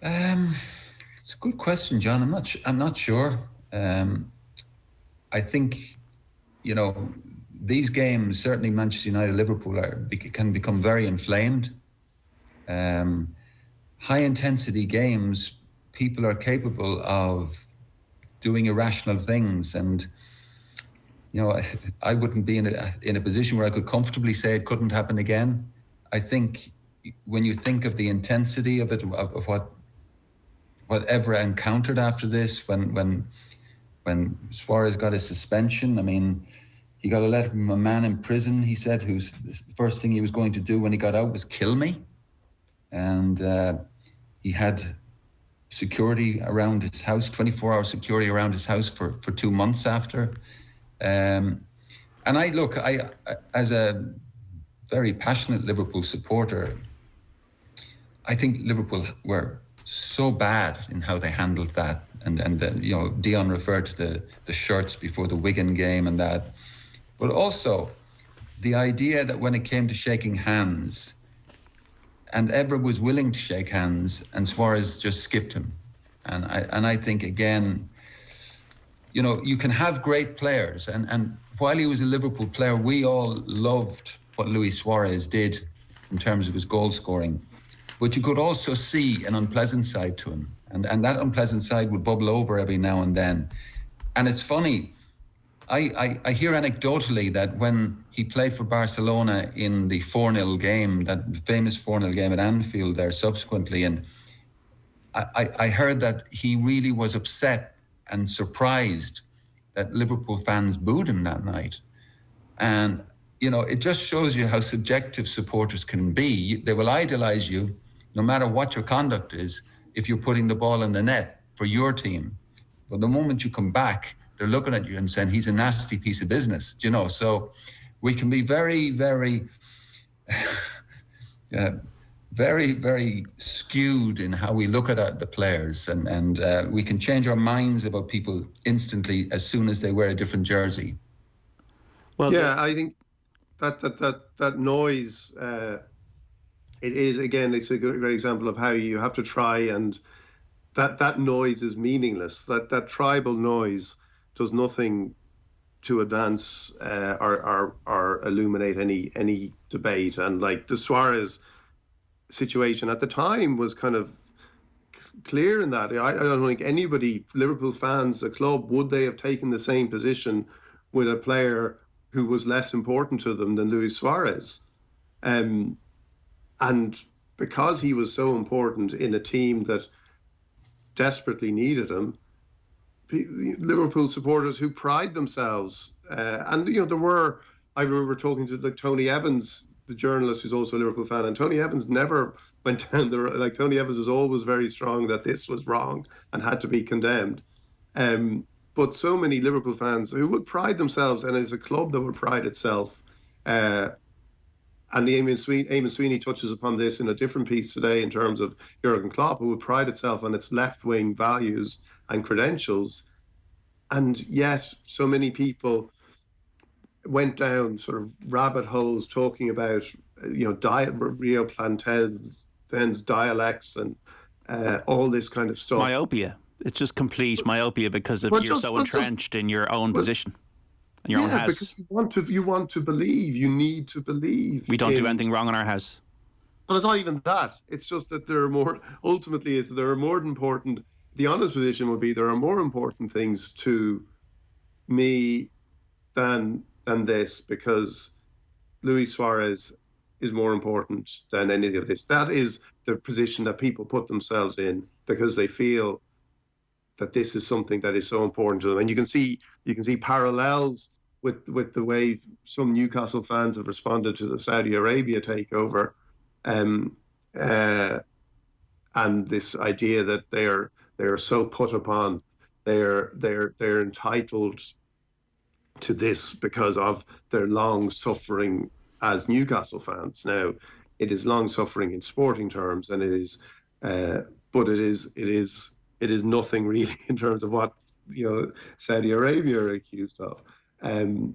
Speaker 3: It's a good question, John. I'm not sure. I think, these games, certainly Manchester United, Liverpool, can become very inflamed. High intensity games, people are capable of doing irrational things, and I wouldn't be in a position where I could comfortably say it couldn't happen again. I think when you think of the intensity of it, of what Evra encountered after this, when Suarez got his suspension, I mean, he got a letter from a man in prison, he said, who's the first thing he was going to do when he got out was kill me. And he had security around his house, 24-hour security around his house for 2 months after. And I, as a very passionate Liverpool supporter, I think Liverpool were so bad in how they handled that. And Dion referred to the shirts before the Wigan game and that. But also the idea that when it came to shaking hands, and Evra was willing to shake hands, and Suarez just skipped him. And I think, again, you can have great players. And while he was a Liverpool player, we all loved what Luis Suarez did in terms of his goal scoring. But you could also see an unpleasant side to him. And that unpleasant side would bubble over every now and then. And it's funny, I hear anecdotally that when he played for Barcelona in the 4-0 game, that famous 4-0 game at Anfield there subsequently, and I heard that he really was upset and surprised that Liverpool fans booed him that night. And, it just shows you how subjective supporters can be. They will idolize you no matter what your conduct is if you're putting the ball in the net for your team. But the moment you come back, they're looking at you and saying, he's a nasty piece of business, So we can be very, very, very, very skewed in how we look at the players. And we can change our minds about people instantly as soon as they wear a different jersey.
Speaker 2: Well, yeah, I think that noise, it is, again, it's a great example of how you have to try, and that noise is meaningless. That tribal noise does nothing to advance or illuminate any debate. And like the Suarez situation at the time was kind of clear in that. I don't think anybody, Liverpool fans, the club, would they have taken the same position with a player who was less important to them than Luis Suarez. And because he was so important in a team that desperately needed him, Liverpool supporters who pride themselves, and I remember talking to Tony Evans, the journalist who's also a Liverpool fan, and Tony Evans never went down Tony Evans was always very strong that this was wrong and had to be condemned. But so many Liverpool fans who would pride themselves, and it's a club that would pride itself, and Eamon Sweeney touches upon this in a different piece today in terms of Jurgen Klopp, who would pride itself on its left-wing values and credentials, and yet so many people went down sort of rabbit holes talking about Rio Planten's dialects and all this kind of stuff.
Speaker 1: Myopia. It's just complete myopia because you're so entrenched in your own position, in your own house.
Speaker 2: Because you want to believe. You need to believe.
Speaker 1: We don't do anything wrong in our house.
Speaker 2: But it's not even that. It's just that there are more. Ultimately, there are more important. The honest position would be there are more important things to me than this, because Luis Suarez is more important than any of this. That is the position that people put themselves in because they feel that this is something that is so important to them. And you can see parallels with the way some Newcastle fans have responded to the Saudi Arabia takeover, and this idea that they are so put upon, they're entitled to this because of their long suffering as Newcastle fans. Now, it is long suffering in sporting terms, and it is, but it is nothing really in terms of what Saudi Arabia are accused of. And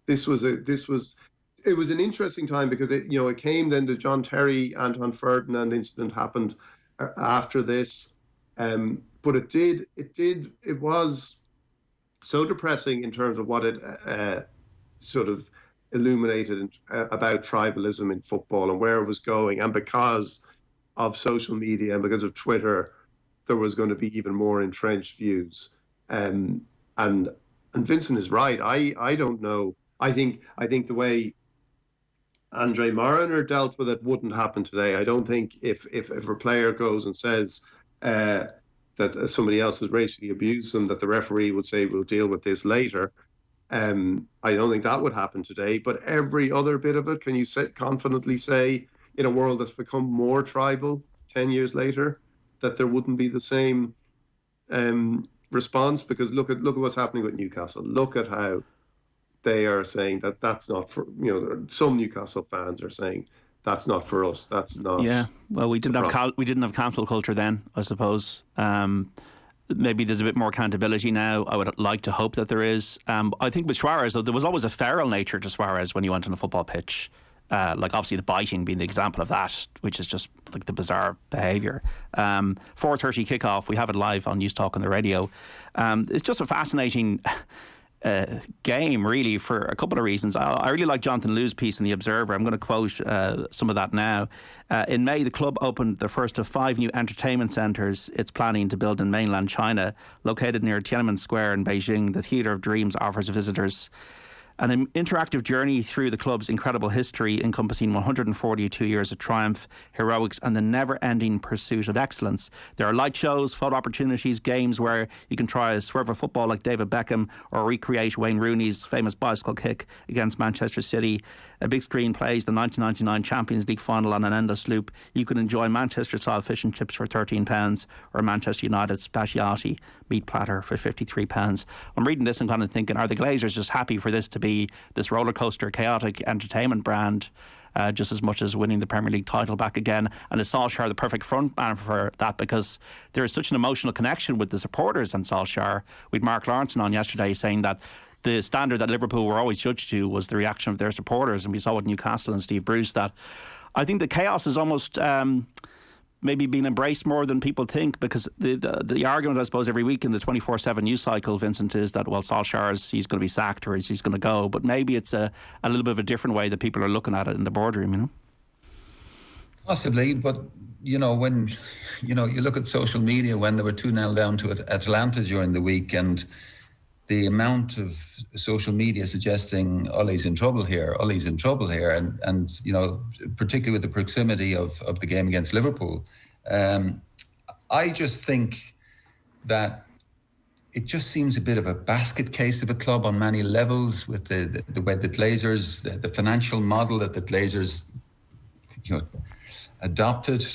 Speaker 2: it was an interesting time because it came then the John Terry, Anton Ferdinand incident happened after this, but it was so depressing in terms of what it sort of illuminated about tribalism in football and where it was going, and because of social media and because of Twitter, there was going to be even more entrenched views. And Vincent is right. I don't know. I think the way Andre Mariner dealt with it wouldn't happen today. I don't think if a player goes and says that somebody else has racially abused them, that the referee would say we'll deal with this later. I don't think that would happen today. But every other bit of it, can you confidently say in a world that's become more tribal 10 years later, that there wouldn't be the same response? Because look at what's happening with Newcastle. Look at how they are saying that's not for, some Newcastle fans are saying that's not for us. That's not.
Speaker 1: Yeah. Well, we didn't have cancel culture then, I suppose. Maybe there's a bit more accountability now. I would like to hope that there is. I think with Suarez, though, there was always a feral nature to Suarez when you went on a football pitch. Like obviously the biting being the example of that, which is just like the bizarre behaviour. 4:30 kickoff. We have it live on News Talk on the radio. It's just a fascinating game, really, for a couple of reasons. I really like Jonathan Liu's piece in The Observer. I'm going to quote some of that now. In May, the club opened the first of 5 new entertainment centres it's planning to build in mainland China. Located near Tiananmen Square in Beijing, the Theatre of Dreams offers visitors an interactive journey through the club's incredible history, encompassing 142 years of triumph, heroics, and the never-ending pursuit of excellence. There are light shows, photo opportunities, games where you can try a swerve of football like David Beckham or recreate Wayne Rooney's famous bicycle kick against Manchester City. A big screen plays the 1999 Champions League final on an endless loop. You can enjoy Manchester-style fish and chips for £13 or Manchester United speciality meat platter for £53. I'm reading this and kind of thinking, are the Glazers just happy for this to be this roller coaster, chaotic entertainment brand, just as much as winning the Premier League title back again? And is Solskjaer the perfect front man for that? Because there is such an emotional connection with the supporters and Solskjaer. We had Mark Lawrenson on yesterday saying that the standard that Liverpool were always judged to was the reaction of their supporters, and we saw with Newcastle and Steve Bruce that I think the chaos is almost maybe being embraced more than people think, because the argument, I suppose, every week in the 24/7 news cycle, Vincent, is that, well, Solskjaer, he's going to be sacked or he's going to go. But maybe it's a little bit of a different way that people are looking at it in the boardroom,
Speaker 3: Possibly, but, when, you look at social media when they were 2-0 down to Atlanta during the week, and the amount of social media suggesting Ollie's in trouble here, and particularly with the proximity of the game against Liverpool. I just think that it just seems a bit of a basket case of a club on many levels, with the way the Glazers, the financial model that the Glazers adopted.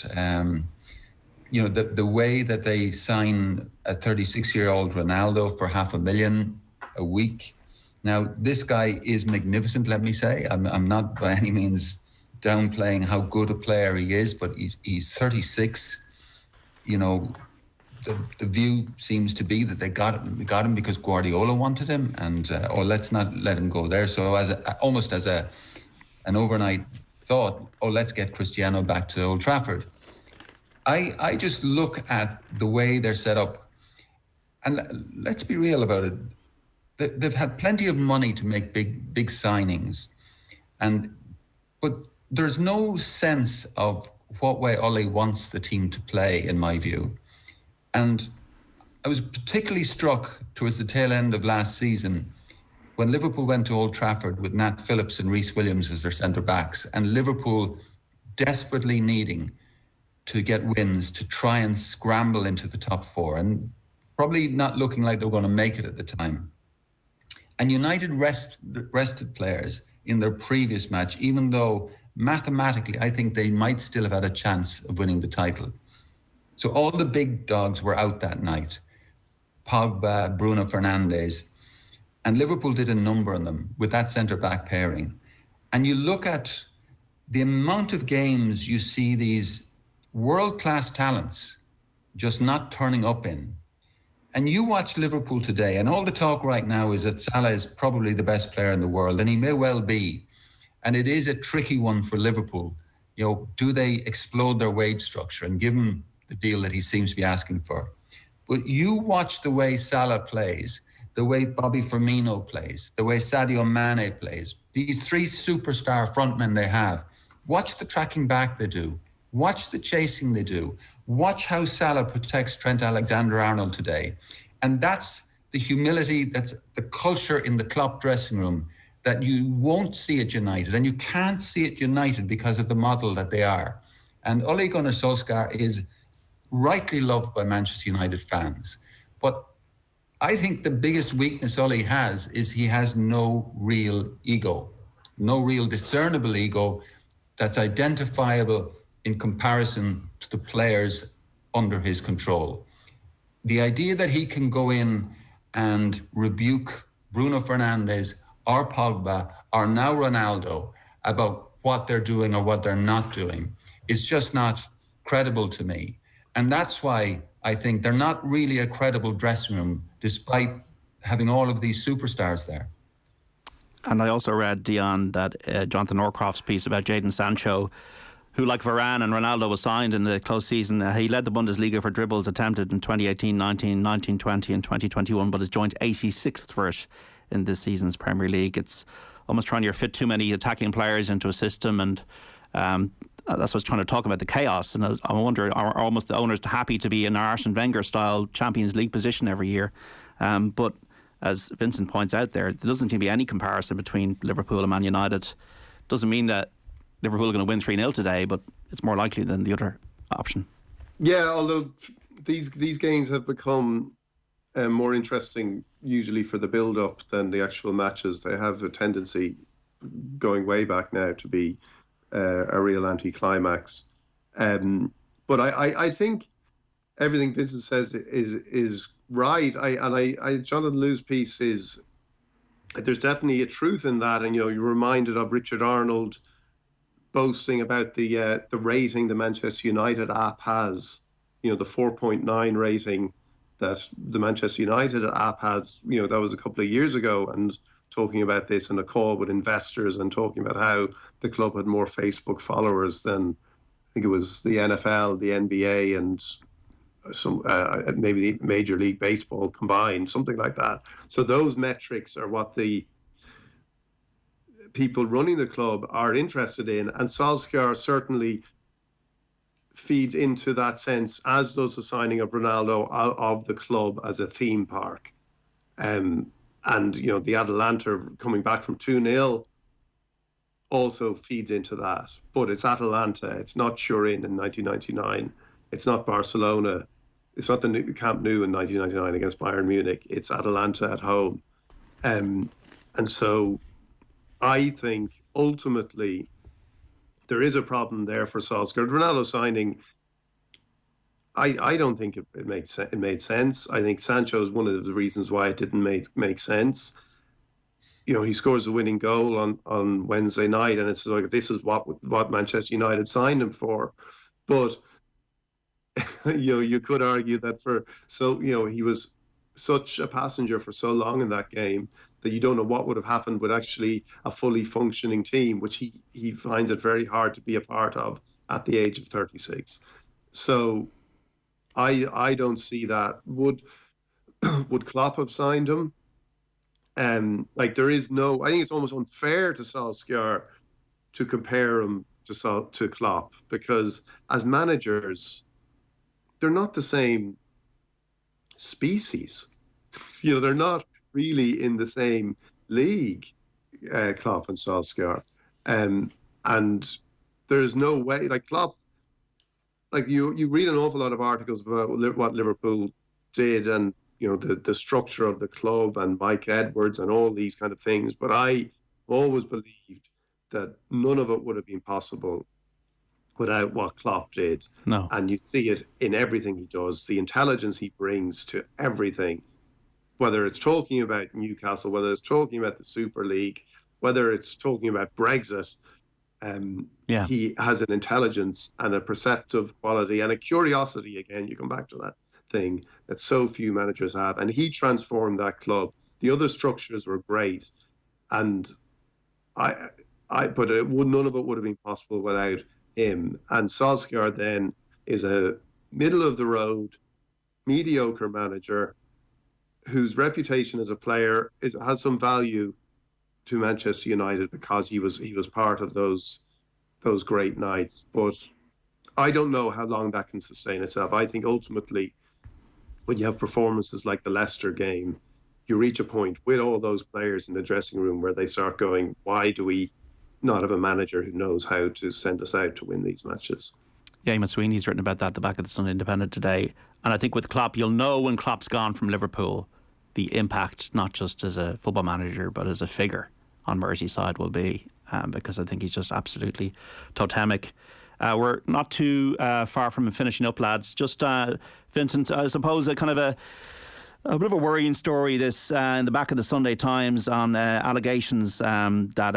Speaker 3: The way that they sign a 36-year-old Ronaldo for $500,000 a week. Now, this guy is magnificent, let me say. I'm not by any means downplaying how good a player he is, but he's 36. The view seems to be that they got him because Guardiola wanted him, and let's not let him go there. So almost as an overnight thought, let's get Cristiano back to Old Trafford. I just look at the way they're set up, and let's be real about it. They've had plenty of money to make big signings, but there's no sense of what way Ollie wants the team to play, in my view. And I was particularly struck towards the tail end of last season when Liverpool went to Old Trafford with Nat Phillips and Reece Williams as their centre-backs, and Liverpool desperately needing to get wins to try and scramble into the top four, and probably not looking like they were going to make it at the time. And United rested players in their previous match, even though mathematically I think they might still have had a chance of winning the title. So all the big dogs were out that night. Pogba, Bruno Fernandes, and Liverpool did a number on them with that centre-back pairing. And you look at the amount of games you see these world-class talents just not turning up in. And you watch Liverpool today, and all the talk right now is that Salah is probably the best player in the world, and he may well be. And it is a tricky one for Liverpool. You know, do they explode their wage structure and give him the deal that he seems to be asking for? But you watch the way Salah plays, the way Bobby Firmino plays, the way Sadio Mane plays, these three superstar frontmen they have. Watch the tracking back they do. Watch the chasing they do. Watch how Salah protects Trent Alexander-Arnold today. And that's the humility, that's the culture in the Klopp dressing room that you won't see at United. And you can't see it United because of the model that they are. And Ole Gunnar Solskjaer is rightly loved by Manchester United fans. But I think the biggest weakness Ole has is he has no real ego, no real discernible ego that's identifiable in comparison to the players under his control. The idea that he can go in and rebuke Bruno Fernandes or Pogba or now Ronaldo about what they're doing or what they're not doing is just not credible to me. And that's why I think they're not really a credible dressing room, despite having all of these superstars there.
Speaker 1: And I also read, Dion, that Jonathan Norcroft's piece about Jadon Sancho, who, like Varane and Ronaldo, was signed in the close season. He led the Bundesliga for dribbles attempted in 2018, 19, 19, 20 and 2021, but is joint 86th for it in this season's Premier League. It's almost trying to fit too many attacking players into a system, and that's what I was trying to talk about, the chaos. And I wonder, are almost the owners happy to be in an Arsene Wenger-style Champions League position every year? But as Vincent points out there doesn't seem to be any comparison between Liverpool and Man United. Doesn't mean that Liverpool are going to win 3-0 today, but it's more likely than the other option.
Speaker 2: Yeah, although these games have become more interesting usually for the build-up than the actual matches. They have a tendency, going way back now, to be a real anti-climax. But I think everything Vincent says is right. Jonathan Lew's piece is, there's definitely a truth in that. And, you're reminded of Richard Arnold boasting about the rating the Manchester United app has, the 4.9 rating that the Manchester United app has, that was a couple of years ago, and talking about this in a call with investors and talking about how the club had more Facebook followers than, I think it was the NFL, the NBA, and some maybe the Major League Baseball combined, something like that. So those metrics are what the people running the club are interested in, and Solskjaer certainly feeds into that sense, as does the signing of Ronaldo of the club as a theme park. And the Atalanta coming back from 2-0 also feeds into that. But it's Atalanta, it's not Turin in 1999, it's not Barcelona, it's not the Camp Nou in 1999 against Bayern Munich, it's Atalanta at home. And so I think ultimately there is a problem there for Solskjaer. Ronaldo signing, I don't think it made sense. I think Sancho is one of the reasons why it didn't make sense. He scores a winning goal on Wednesday night, and it's like, this is what Manchester United signed him for. But you could argue that he was such a passenger for so long in that game that you don't know what would have happened with actually a fully functioning team, which he finds it very hard to be a part of at the age of 36. So I don't see that. Would Klopp have signed him? There is no. I think it's almost unfair to Solskjaer to compare him to Klopp, because as managers, they're not the same species. They're not really in the same league, Klopp and Solskjaer. And there's no way, like Klopp, like you read an awful lot of articles about what Liverpool did and, the structure of the club and Mike Edwards and all these kind of things. But I always believed that none of it would have been possible without what Klopp did.
Speaker 1: No.
Speaker 2: And you see it in everything he does, the intelligence he brings to everything, whether it's talking about Newcastle, whether it's talking about the Super League, whether it's talking about Brexit. He has an intelligence and a perceptive quality and a curiosity, again, you come back to that thing, that so few managers have. And he transformed that club. The other structures were great. And but none of it would have been possible without him. And Solskjaer then is a middle of the road, mediocre manager whose reputation as a player has some value to Manchester United because he was part of those great nights. But I don't know how long that can sustain itself. I think ultimately, when you have performances like the Leicester game, you reach a point with all those players in the dressing room where they start going, why do we not have a manager who knows how to send us out to win these matches?
Speaker 1: Yeah, Eamon Sweeney's written about that at the back of the Sunday Independent today. And I think with Klopp, you'll know when Klopp's gone from Liverpool, the impact, not just as a football manager, but as a figure on Merseyside will be, because I think he's just absolutely totemic. We're not too far from finishing up, lads. Just, Vincent, I suppose a kind of a bit of a worrying story this in the back of the Sunday Times on allegations that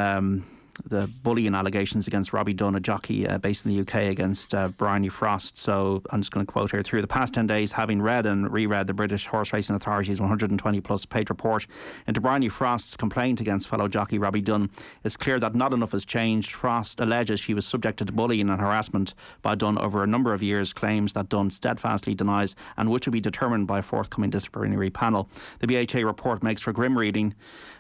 Speaker 1: the bullying allegations against Robbie Dunn, a jockey based in the UK, against Bryony Frost. So I'm just going to quote here. Through the past 10 days, having read and reread the British Horse Racing Authority's 120 plus page report into Bryony Frost's complaint against fellow jockey Robbie Dunn, it's clear that not enough has changed. Frost alleges she was subjected to bullying and harassment by Dunn over a number of years, claims that Dunn steadfastly denies, and which will be determined by a forthcoming disciplinary panel. The BHA report makes for grim reading,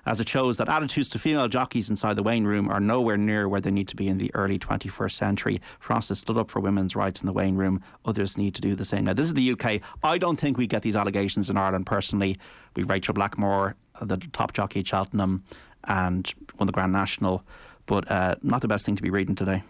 Speaker 1: as it shows that attitudes to female jockeys inside the weighing room are nowhere near where they need to be in the early 21st century. Frost has stood up for women's rights in the weighing room. Others need to do the same. Now, this is the UK. I don't think we get these allegations in Ireland personally. We've Rachel Blackmore, the top jockey at Cheltenham, and won the Grand National, but not the best thing to be reading today.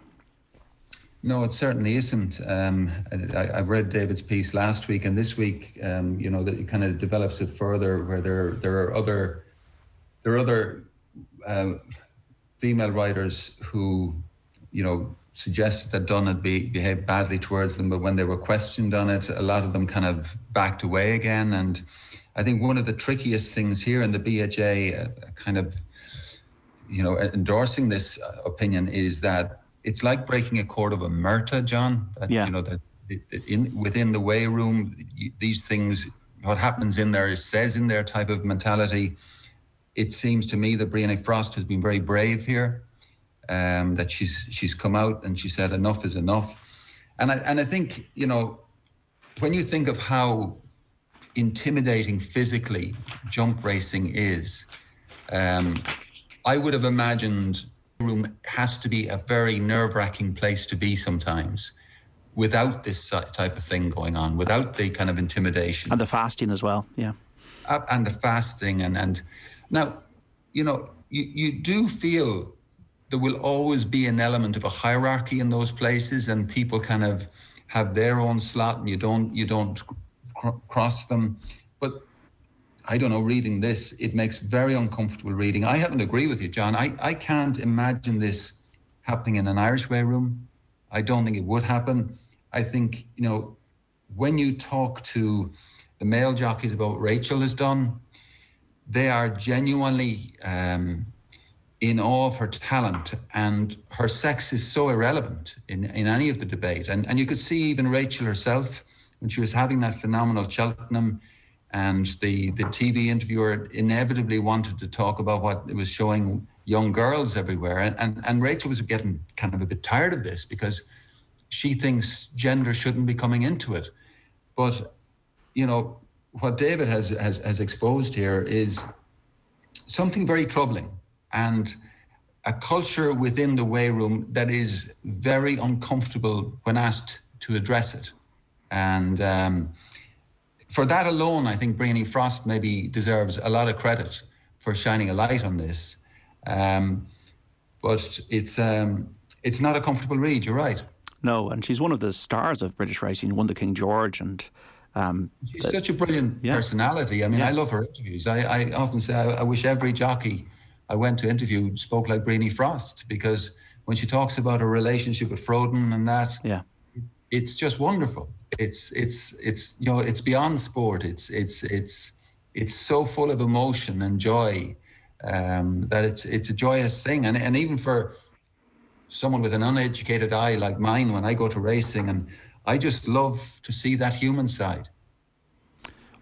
Speaker 3: No, it certainly isn't. I read David's piece last week, and this week, that it kind of develops it further, where there are other female writers who, suggested that Dunn had behaved badly towards them, but when they were questioned on it, a lot of them kind of backed away again. And I think one of the trickiest things here in the BHA endorsing this opinion is that it's like breaking a cord of omerta, John. Within the weigh room, these things, what happens in there stays in there type of mentality. It seems to me that Bryony Frost has been very brave here, that she's come out and she said enough is enough. And I think, when you think of how intimidating physically jump racing is, I would have imagined the room has to be a very nerve-wracking place to be sometimes without this type of thing going on, without the kind of intimidation.
Speaker 1: And the fasting as well, yeah.
Speaker 3: And the fasting and now, you do feel there will always be an element of a hierarchy in those places, and people kind of have their own slot, and you don't cross them. But I don't know, reading this, it makes very uncomfortable reading. I happen to agree with you, John. I can't imagine this happening in an Irish weigh room. I don't think it would happen. I think, when you talk to the male jockeys about what Rachel has done, they are genuinely in awe of her talent, and her sex is so irrelevant in any of the debate. And you could see even Rachel herself, when she was having that phenomenal Cheltenham, and the TV interviewer inevitably wanted to talk about what it was showing young girls everywhere. And Rachel was getting kind of a bit tired of this because she thinks gender shouldn't be coming into it. But, what David has exposed here is something very troubling, and a culture within the weigh room that is very uncomfortable when asked to address it. And for that alone, I think Bryony Frost maybe deserves a lot of credit for shining a light on this. But it's not a comfortable read, you're right.
Speaker 1: No, and she's one of the stars of British racing, won the King George, and
Speaker 3: she's such a brilliant personality. I mean, I love her interviews. I often say I wish every jockey I went to interview spoke like Bríony Frost, because when she talks about her relationship with Froden and that, it's just wonderful. It's you know, it's beyond sport. It's so full of emotion and joy that it's a joyous thing. And even for someone with an uneducated eye like mine, when I go to racing, and I just love to see that human side.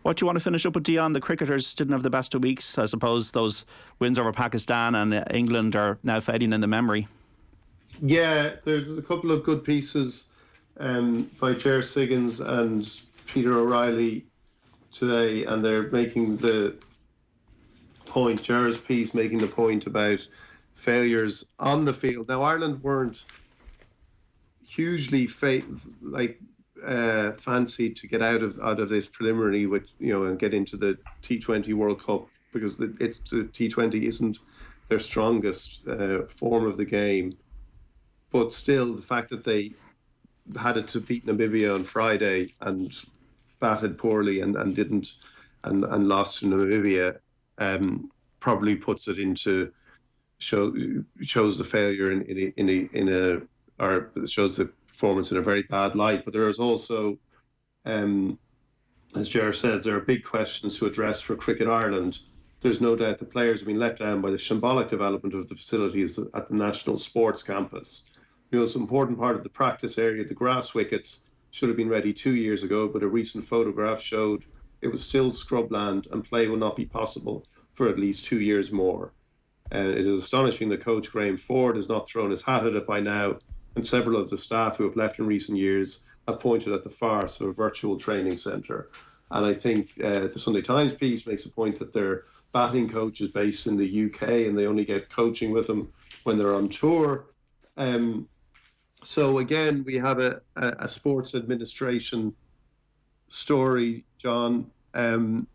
Speaker 1: What do you want to finish up with, Dion? The cricketers didn't have the best of weeks. I suppose those wins over Pakistan and England are now fading in the memory.
Speaker 2: Yeah, there's a couple of good pieces by Ger Siggins and Peter O'Reilly today, and they're making the point, Ger's piece making the point about failures on the field. Now, Ireland weren't hugely fancied to get out of this preliminary, which, you know, and get into the T20 World Cup, because the T20 isn't their strongest form of the game. But still, the fact that they had it to beat Namibia on Friday and batted poorly and lost to Namibia probably puts it into shows the failure or shows the performance in a very bad light. But there is also, as Ger says, there are big questions to address for Cricket Ireland. There's no doubt the players have been let down by the shambolic development of the facilities at the National Sports Campus. You know, it's an important part of the practice area. The grass wickets should have been ready 2 years ago, but a recent photograph showed it was still scrubland and play will not be possible for at least 2 years more. It is astonishing that Coach Graham Ford has not thrown his hat at it by now, and several of the staff who have left in recent years have pointed at the farce of a virtual training centre. And I think the Sunday Times piece makes a point that their batting coach is based in the UK and they only get coaching with them when they're on tour. So again, we have a sports administration story, John. And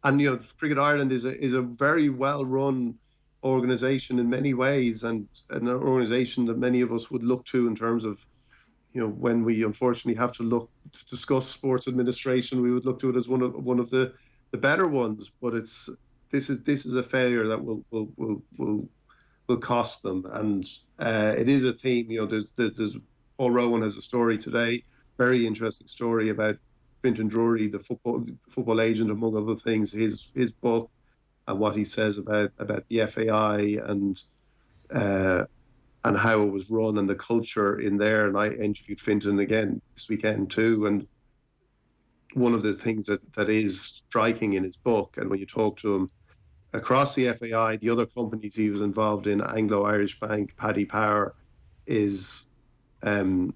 Speaker 2: you know, Cricket Ireland is a very well-run organisation in many ways, and an organisation that many of us would look to in terms of, you know, when we unfortunately have to look to discuss sports administration, we would look to it as one of the better ones. But this is a failure that will cost them, and it is a theme. You know, there's Paul Rowan has a story today, very interesting story about Fintan Drury, the football agent, among other things. His book and what he says about the FAI and how it was run and the culture in there. And I interviewed Fintan again this weekend too. And one of the things that is striking in his book, and when you talk to him across the FAI, the other companies he was involved in, Anglo-Irish Bank, Paddy Power, is how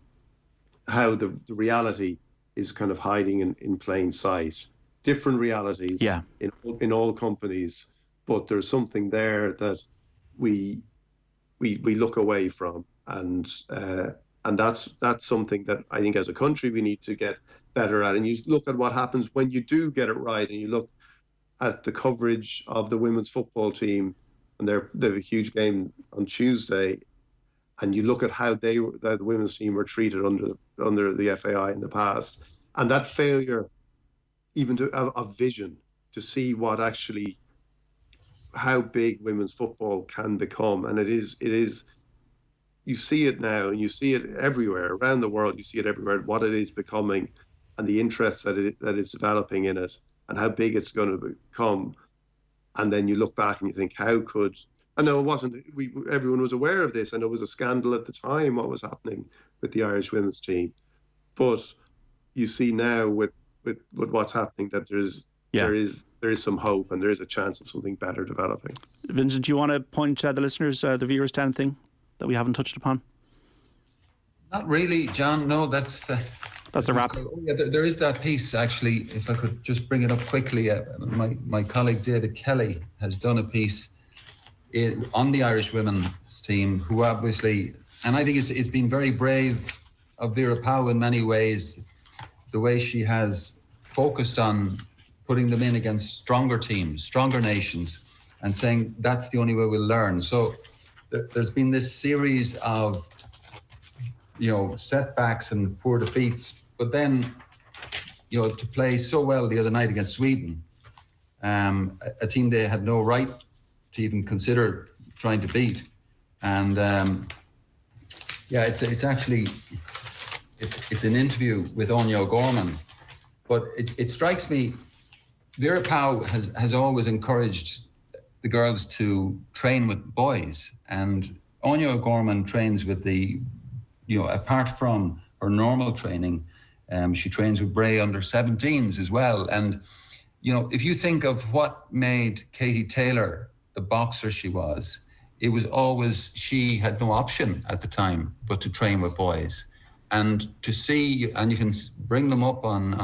Speaker 2: the reality is kind of hiding in plain sight. Different realities in all companies, but there's something there that we look away from, and that's something that I think as a country we need to get better at. And you look at what happens when you do get it right, and you look at the coverage of the women's football team, and they have a huge game on Tuesday, and you look at how the women's team were treated under the FAI in the past, and that failure even of vision to see what actually, how big women's football can become. And it is, you see it now, and you see it everywhere around the world. You see it everywhere, what it is becoming, and the interest that is developing in it, and how big it's going to become. And then you look back and you think, how could, I know it wasn't, everyone was aware of this. I know it was a scandal at the time what was happening with the Irish women's team, but you see now with what's happening that there is some hope, and there is a chance of something better developing. Vincent,
Speaker 1: do you want to point the listeners, the viewers, to anything that we haven't touched upon?
Speaker 3: Not really, John. No, that's
Speaker 1: a wrap.
Speaker 3: Oh, yeah, there is that piece, actually, if I could just bring it up quickly. My colleague David Kelly has done a piece on the Irish women's team, who obviously, and I think it's been very brave of Vera Pauw in many ways, the way she has focused on putting them in against stronger teams, stronger nations, and saying that's the only way we'll learn. So there's been this series of, setbacks and poor defeats, but then, to play so well the other night against Sweden, a team they had no right to even consider trying to beat. And it's actually an interview with Anya O'Gorman, but it strikes me, Vera Pauw has always encouraged the girls to train with boys, and Anya O'Gorman trains with apart from her normal training, she trains with Bray under 17s as well. And if you think of what made Katie Taylor the boxer she was, it was always, she had no option at the time but to train with boys. And to see, and you can bring them up on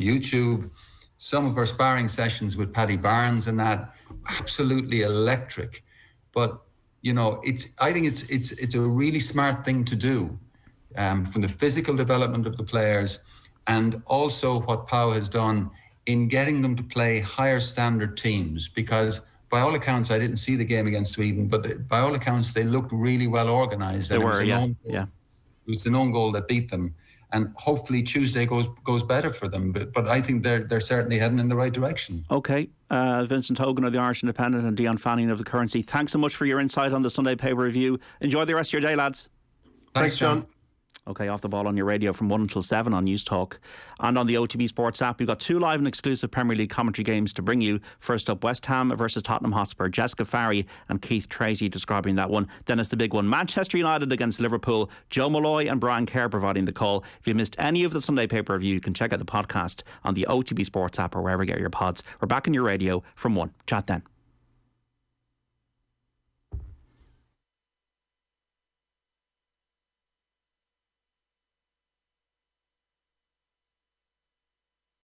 Speaker 3: YouTube, some of her sparring sessions with Paddy Barnes and that, absolutely electric. But I think it's a really smart thing to do, from the physical development of the players, and also what Pauw has done in getting them to play higher standard teams, because by all accounts, I didn't see the game against Sweden, but by all accounts, they looked really well organised.
Speaker 1: They were, yeah.
Speaker 3: It was the known goal that beat them. And hopefully Tuesday goes better for them. But I think they're certainly heading in the right direction.
Speaker 1: OK. Vincent Hogan of the Irish Independent and Dion Fanning of the Currency, thanks so much for your insight on the Sunday paper review. Enjoy the rest of your day, lads.
Speaker 2: Thanks, John.
Speaker 1: OK, Off the Ball on your radio from 1 until 7 on News Talk. And on the OTB Sports app, we've got 2 live and exclusive Premier League commentary games to bring you. First up, West Ham versus Tottenham Hotspur. Jessica Farry and Keith Tracy describing that one. Then it's the big one, Manchester United against Liverpool. Joe Malloy and Brian Kerr providing the call. If you missed any of the Sunday paper review, you can check out the podcast on the OTB Sports app or wherever you get your pods. We're back on your radio from 1. Chat then.